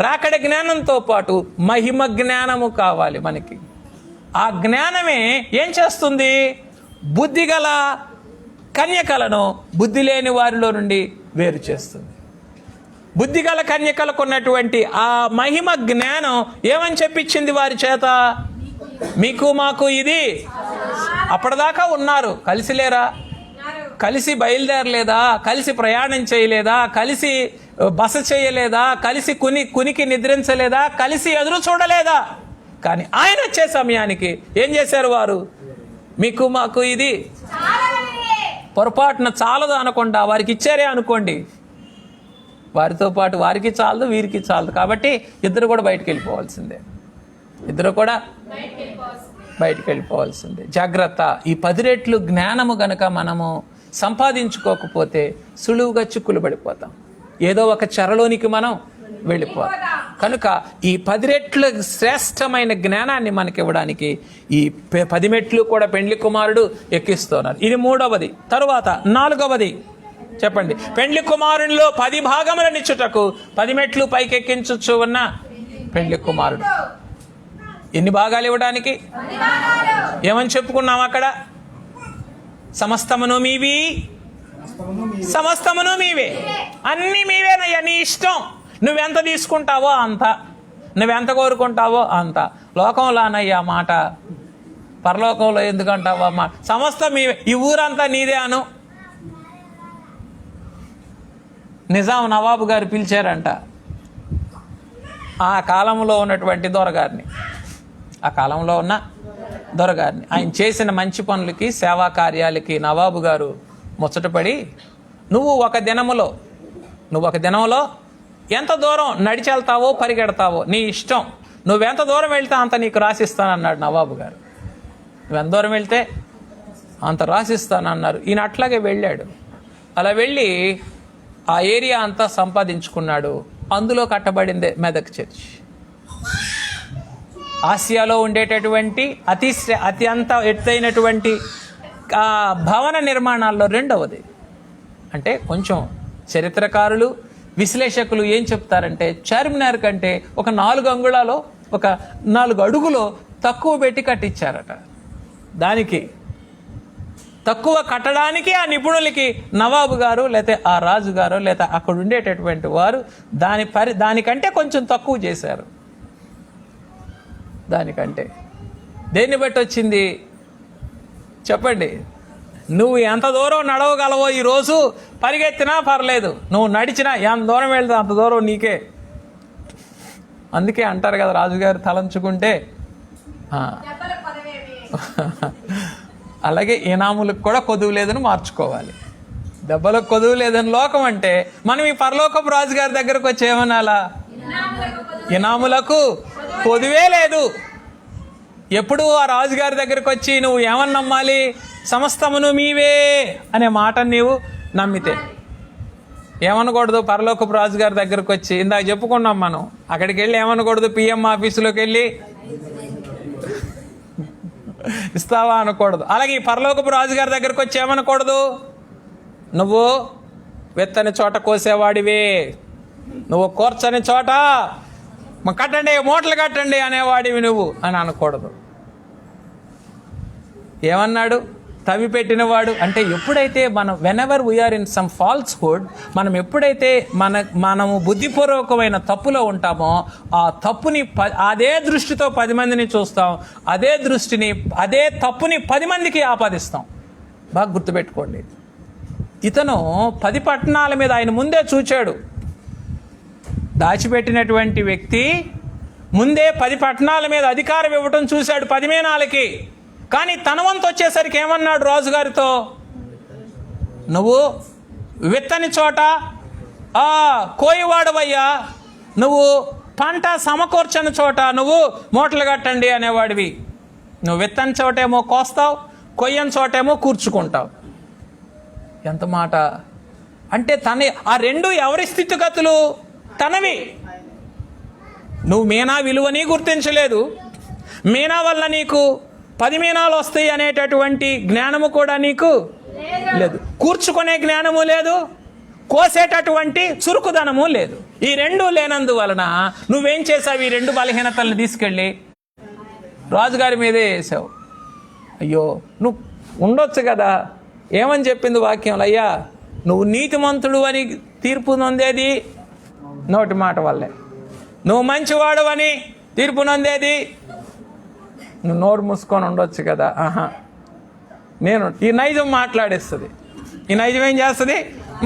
రాకడ జ్ఞానంతో పాటు మహిమ జ్ఞానము కావాలి మనకి. ఆ జ్ఞానమే ఏం చేస్తుంది? బుద్ధిగల కన్యకలను బుద్ధి లేని వారిలో నుండి వేరు చేస్తుంది. బుద్ధిగల కన్యకలకు ఉన్నటువంటి ఆ మహిమ జ్ఞానం ఏమని చెప్పించింది వారి చేత? మీకు మాకు ఇది. అప్పటిదాకా ఉన్నారు, కలిసి లేరా? కలిసి బయలుదేరలేదా? కలిసి ప్రయాణం చేయలేదా? కలిసి బస చేయలేదా? కలిసి కునికి నిద్రించలేదా? కలిసి ఎదురు చూడలేదా? కానీ ఆయన వచ్చే సమయానికి ఏం చేశారు వారు? మీకు మాకు ఇది పొరపాటున చాలదు అనకుండా వారికి ఇచ్చారే అనుకోండి, వారితో పాటు వారికి చాలదు, వీరికి చాలదు. కాబట్టి ఇద్దరు కూడా బయటికి వెళ్ళిపోవాల్సిందే. జాగ్రత్త. ఈ 10 రెట్లు జ్ఞానము గనక మనము సంపాదించుకోకపోతే సులువుగా చిక్కులు పడిపోతాం, ఏదో ఒక చెరలోనికి మనం వెళ్ళిపోతాం. కనుక ఈ 10 రెట్ల శ్రేష్టమైన జ్ఞానాన్ని మనకి ఇవ్వడానికి ఈ 10 మెట్లు కూడా పెండ్లి కుమారుడు ఎక్కిస్తున్నారు. ఇది మూడవది. తరువాత 4వది చెప్పండి, పెండ్లి కుమారునిలో 10 భాగములనిచ్చుటకు 10 మెట్లు పైకెక్కించు ఉన్న పెండ్లి కుమారుడు. ఎన్ని భాగాలు ఇవ్వడానికి? ఏమని చెప్పుకున్నాం అక్కడ? సమస్తమును మీవి, సమస్తమును మీవే, అన్నీ మీవేనయ్యా, నీ ఇష్టం. నువ్వెంత తీసుకుంటావో అంత, నువ్వెంత కోరుకుంటావో అంత. లోకంలోనయ్యా మాట, పరలోకంలో ఎందుకంటావో మాట. సమస్తం మీవే. ఈ ఊరంతా నీదే అను. నిజాం నవాబు గారు పిలిచారంట ఆ కాలంలో ఉన్నటువంటి దొరగారిని, ఆయన చేసిన మంచి పనులకి, సేవా కార్యాలకి నవాబు గారు ముచ్చటపడి, నువ్వు ఒక దినంలో ఎంత దూరం నడిచి వెళ్తావో పరిగెడతావో నీ ఇష్టం, నువ్వెంత దూరం వెళ్తే అంత నీకు రాసిస్తానన్నాడు నవాబు గారు. నువ్వెంత దూరం వెళ్తే అంత రాసిస్తానన్నారు. ఈయన అట్లాగే వెళ్ళాడు. అలా వెళ్ళి ఆ ఏరియా అంతా సంపాదించుకున్నాడు. అందులో కట్టబడిందే మెదక్ చర్చ్. ఆసియాలో ఉండేటటువంటి అత్యంత ఎత్తైనటువంటి భవన నిర్మాణాల్లో 2వది. అంటే కొంచెం చరిత్రకారులు, విశ్లేషకులు ఏం చెప్తారంటే, చార్మినార్ కంటే ఒక 4 అంగుళాలో, ఒక 4 అడుగులో తక్కువ పెట్టి కట్టించారట. దానికి తక్కువ కట్టడానికి ఆ నిపుణులకి నవాబు గారు లేకపోతే ఆ రాజు గారు లేకపోతే అక్కడ ఉండేటటువంటి వారు దానికంటే కొంచెం తక్కువ చేశారు. దానికంటే దేన్ని బట్టి వచ్చింది చెప్పండి? నువ్వు ఎంత దూరం నడవగలవో ఈరోజు పరిగెత్తినా పర్లేదు, నువ్వు నడిచినా ఎంత దూరం వెళ్తే అంత దూరం నీకే. అందుకే అంటారు కదా, రాజుగారు తలంచుకుంటే. అలాగే ఇనాములకు కూడా కొదువు లేదని మార్చుకోవాలి. దెబ్బలకు కొదువు లేదని లోకం అంటే, మనం ఈ పరలోకపు రాజుగారి దగ్గరకు వచ్చి ఏమనాలా? ఇనాములకు కొదువే లేదు. ఎప్పుడు ఆ రాజుగారి దగ్గరకు వచ్చి నువ్వు ఏమని నమ్మాలి? సమస్తమును మీవే అనే మాట నీవు నమ్మితే. ఏమనకూడదు? పరలోకపు రాజుగారి దగ్గరకు వచ్చి, ఇందాక చెప్పుకున్నాం మనం, అక్కడికి వెళ్ళి ఏమనకూడదు? పిఎం ఆఫీసులోకి వెళ్ళి ఇస్తావా అనకూడదు. అలాగే ఈ పరలోకపు రాజుగారి దగ్గరకు వచ్చి ఏమనకూడదు? నువ్వు విత్తని చోట కోసేవాడివి, నువ్వు కూర్చొని చోట కట్టండి మూటలు కట్టండి అనేవాడివి నువ్వు అని అనకూడదు. ఏమన్నాడు? తవి పెట్టినవాడు. అంటే ఎప్పుడైతే మనం whenever we are in some falsehood, మనం ఎప్పుడైతే మనము బుద్ధిపూర్వకమైన తప్పులో ఉంటామో ఆ తప్పుని అదే దృష్టితో 10 మందిని చూస్తాం, అదే తప్పుని 10 మందికి ఆపాదిస్తాం. బాగా గుర్తుపెట్టుకోండి. ఇతను 10 పట్టణాల మీద ఆయన ముందే చూచాడు. దాచిపెట్టినటువంటి వ్యక్తి ముందే 10 పట్టణాల మీద అధికారం ఇవ్వటం చూశాడు 10 మీనాలకి. కానీ తన వంతు వచ్చేసరికి ఏమన్నాడు రాజుగారితో? నువ్వు విత్తని చోట కోయివాడవయ్యా, నువ్వు పంట సమకూర్చని చోట నువ్వు మూటలు కట్టండి అనేవాడివి. నువ్వు విత్తని చోటేమో కోస్తావు, కొయ్యని చోటేమో కూర్చుకుంటావు. ఎంత మాట! అంటే ఆ రెండు ఎవరి స్థితిగతులు? తనవి. నువ్వు మీనా విలువని గుర్తించలేదు, మీనా వల్ల నీకు 10 మీనాలు వస్తాయి అనేటటువంటి జ్ఞానము కూడా నీకు లేదు, కూర్చుకునే జ్ఞానము లేదు, కోసేటటువంటి చురుకుదనము లేదు. ఈ రెండు లేనందువలన నువ్వేం చేసావు? ఈ 2 బలహీనతలను తీసుకెళ్ళి రాజుగారి మీదే వేసావు. అయ్యో, నువ్వు ఉండొచ్చు కదా. ఏమని చెప్పింది వాక్యంలో? అయ్యా, నువ్వు నీతిమంతుడు అని తీర్పు నొందేది నోటి మాట వల్లే, నువ్వు మంచివాడు అని తీర్పు నొందేది నువ్వు నోరు మూసుకొని ఉండొచ్చు కదా. నేను ఈ నైజం మాట్లాడేస్తుంది. ఈ నైజం ఏం చేస్తుంది?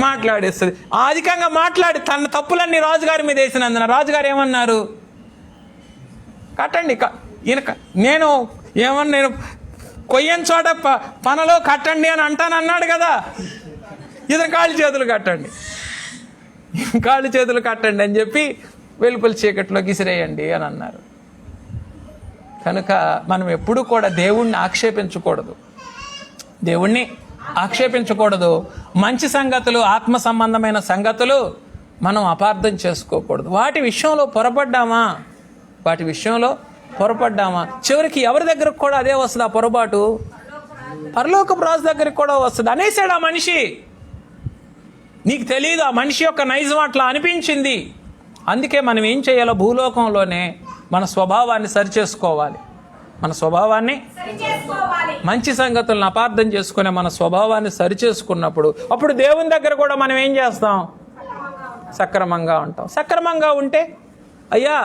మాట్లాడేస్తుంది. అధికంగా మాట్లాడి తన తప్పులన్నీ రాజుగారి మీద వేసినందున రాజుగారు ఏమన్నారు? కట్టండి. నేను కొయ్యని చోట పనలో కట్టండి అని అంటానన్నాడు కదా. ఇతను కాళ్ళు చేతులు కట్టండి అని చెప్పి వెలుపల చీకట్లో గిసిరేయండి అని అన్నారు. కనుక మనం ఎప్పుడూ కూడా దేవుణ్ణి ఆక్షేపించకూడదు. మంచి సంగతులు, ఆత్మ సంబంధమైన సంగతులు మనం అపార్థం చేసుకోకూడదు. వాటి విషయంలో పొరపడ్డామా చివరికి ఎవరి దగ్గరకు కూడా అదే వస్తుంది. ఆ పొరపాటు పరలోకపు రాజు దగ్గరికి కూడా వస్తుంది. అనేసాడు ఆ మనిషి. నీకు తెలియదు, ఆ మనిషి యొక్క నైజం అట్లా అనిపించింది. అందుకే మనం ఏం చేయాలో భూలోకంలోనే మన స్వభావాన్ని సరిచేసుకోవాలి. మంచి సంగతులను అపార్థం చేసుకునే మన స్వభావాన్ని సరిచేసుకున్నప్పుడు అప్పుడు దేవుని దగ్గర కూడా మనం ఏం చేస్తాం? సక్రమంగా ఉంటాం. సక్రమంగా ఉంటే, అయ్యా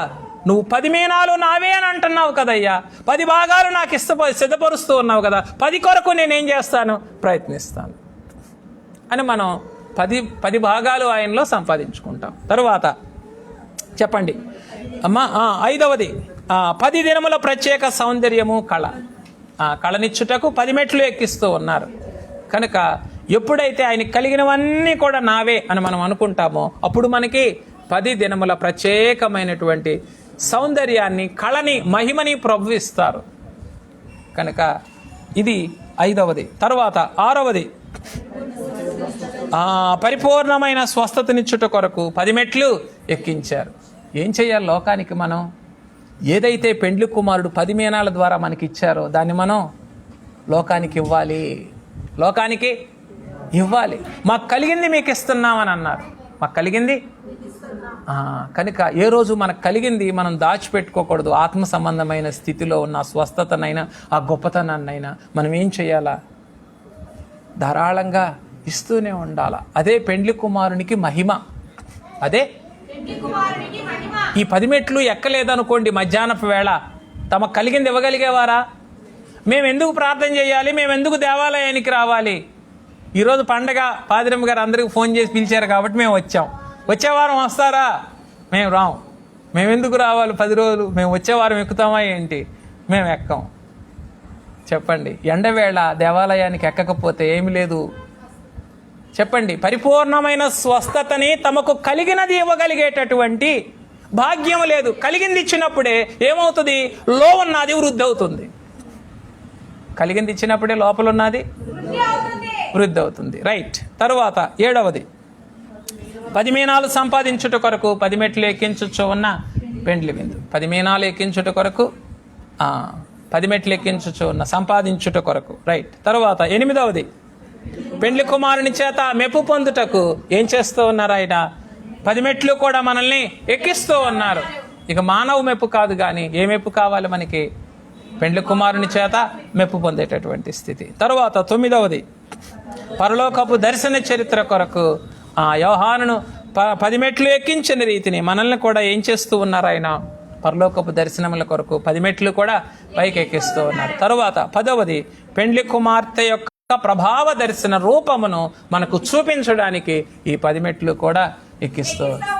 నువ్వు 10 మీనాలు నావే అని అంటున్నావు కదయ్యా, 10 భాగాలు నాకు సిద్ధపరుస్తూ ఉన్నావు కదా, 10 కొరకు నేనేం చేస్తాను? ప్రయత్నిస్తాను అని మనం 10 భాగాలు ఆయనలో సంపాదించుకుంటాం. తరువాత చెప్పండి అమ్మా, 5వది 10 దినముల ప్రత్యేక సౌందర్యము కళ. కళనిచ్చుటకు 10 మెట్లు ఎక్కిస్తూ ఉన్నారు. కనుక ఎప్పుడైతే ఆయనకి కలిగినవన్నీ కూడా నావే అని మనం అనుకుంటామో అప్పుడు మనకి 10 దినముల ప్రత్యేకమైనటువంటి సౌందర్యాన్ని, కళని, మహిమని ప్రభు ఇస్తారు. కనుక ఇది 5వది. తర్వాత 6వది పరిపూర్ణమైన స్వస్థతనిచ్చుట కొరకు 10 మెట్లు ఎక్కించారు. ఏం చేయాలి? లోకానికి మనం ఏదైతే పెండ్లి కుమారుడు 10 మీనాల ద్వారా మనకి ఇచ్చారో దాన్ని మనం లోకానికి ఇవ్వాలి. మాకు కలిగింది మీకు ఇస్తున్నామని అన్నారు. మాకు కలిగింది కనుక ఏ రోజు మనకు కలిగింది మనం దాచిపెట్టుకోకూడదు. ఆత్మ సంబంధమైన స్థితిలో ఉన్న స్వస్థతనైనా ఆ గొప్పతనాన్నైనా మనం ఏం చేయాలా? ధారాళంగా ఇస్తూనే ఉండాలా. అదే పెండ్లి కుమారునికి మహిమ. ఈ 10 మెట్లు ఎక్కలేదనుకోండి, మధ్యాహ్నపు వేళ తమకు కలిగింది ఇవ్వగలిగేవారా? మేము ఎందుకు ప్రార్థన చేయాలి? మేము ఎందుకు దేవాలయానికి రావాలి? ఈరోజు పండగ, పాదిరమ్మ గారు అందరికీ ఫోన్ చేసి పిలిచారు కాబట్టి మేము వచ్చాం. వచ్చే వారం వస్తారా? మేము రాం. మేము ఎందుకు రావాలి 10 రోజులు? మేము వచ్చే వారం ఎక్కుతామా ఏంటి? మేము ఎక్కం. చెప్పండి. ఎండవేళ దేవాలయానికి ఎక్కకపోతే ఏమి లేదు. చెప్పండి. పరిపూర్ణమైన స్వస్థతని తమకు కలిగినది ఇవ్వగలిగేటటువంటి భాగ్యం లేదు. కలిగింది ఇచ్చినప్పుడే ఏమవుతుంది? లో ఉన్నది వృద్ధి అవుతుంది. కలిగింది ఇచ్చినప్పుడే లోపల ఉన్నది వృద్ధి అవుతుంది. రైట్. తరువాత 7వది 10 మీనాలు సంపాదించుట కొరకు 10 మెట్లు ఎక్కించుచు ఉన్న పెండ్లి విందు. 10 మీనాలు ఎక్కించుట కొరకు 10 మెట్లు ఎక్కించుచు ఉన్న సంపాదించుట కొరకు. రైట్. తరువాత 8వది పెండ్లి కుమారుని చేత మెప్పు పొందుటకు ఏం చేస్తూ ఉన్నారు? ఆయన 10 మెట్లు కూడా మనల్ని ఎక్కిస్తూ ఉన్నారు. ఇక మానవ మెప్పు కాదు, కానీ ఏ మెప్పు కావాలి మనకి? పెండ్లి కుమారుని చేత మెప్పు పొందేటటువంటి స్థితి. తరువాత 9వది, పరలోకపు దర్శన చరిత్ర కొరకు యోహానును 10 మెట్లు ఎక్కించిన రీతిని మనల్ని కూడా ఏం చేస్తూ ఉన్నారు? ఆయన పరలోకపు దర్శనముల కొరకు 10 మెట్లు కూడా పైకి ఎక్కిస్తూ ఉన్నారు. తరువాత 10వది, పెండ్లి కుమార్తె యొక్క ప్రభావ దర్శన రూపమును మనకు చూపించడానికి ఈ 10 మెట్లు కూడా ఎక్కిస్తూ ఉన్నారు.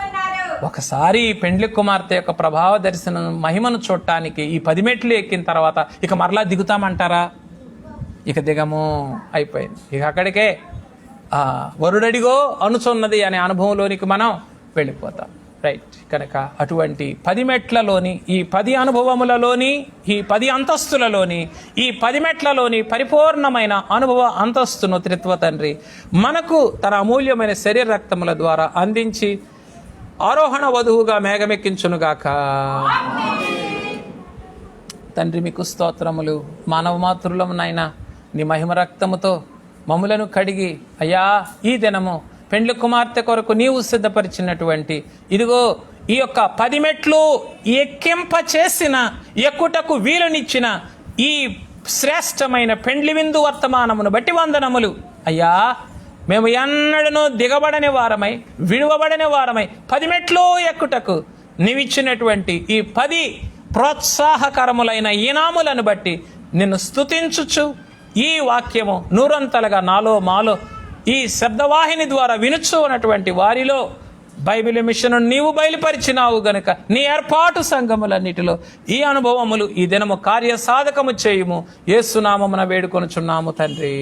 ఒకసారి పెండ్లి కుమార్తె యొక్క ప్రభావ దర్శనం మహిమను చూడటానికి ఈ 10 మెట్లు ఎక్కిన తర్వాత ఇక మరలా దిగుతామంటారా? ఇక దిగము, అయిపోయింది. ఇక అక్కడికే వరుడడిగో అనుచున్నది అనే అనుభవంలోనికి మనం వెళ్ళిపోతాం. రైట్. కనుక అటువంటి 10 మెట్లలోని, ఈ 10 అనుభవములలోని, ఈ 10 అంతస్తులలోని, ఈ 10 మెట్లలోని పరిపూర్ణమైన అనుభవ అంతస్తును త్రిత్వ తండ్రి మనకు తన అమూల్యమైన శరీర రక్తముల ద్వారా అందించి ఆరోహణ వధువుగా మేఘమెక్కించునుగాక. తండ్రి మీకు స్తోత్రములు. మానవ మాతృలము నాయన నీ మహిమ రక్తముతో మమ్ములను కడిగి అయ్యా ఈ దినము పెండ్లి కుమార్తె కొరకు నీవు సిద్ధపరిచినటువంటి ఇదిగో ఈ యొక్క 10 మెట్లు ఎక్కింప చేసిన, ఎక్కుటకు వీలునిచ్చిన ఈ శ్రేష్టమైన పెండ్లి విందు వర్తమానమును బట్టి వందనములు అయ్యా. మేము ఎన్నడనూ దిగబడని వారమై, విడువబడని వారమై 10 మెట్లు ఎక్కుటకు నీవిచ్చినటువంటి ఈ 10 ప్రోత్సాహకరములైన ఈనాములను బట్టి నిన్ను స్తుతించుచు ఈ వాక్యము నూరంతలుగా నాలో మాలో ఈ శబ్దవాహిని ద్వారా వినుచు ఉన్నటువంటి వారిలో బైబిల్ మిషన్ నీవు బయలుపరిచినావు గనుక నీ ఏర్పాటు సంఘములన్నిటిలో ఈ అనుభవములు ఈ దినము కార్యసాధకము చేయుము. యేసు నామమున వేడుకొనుచున్నాము తండ్రి.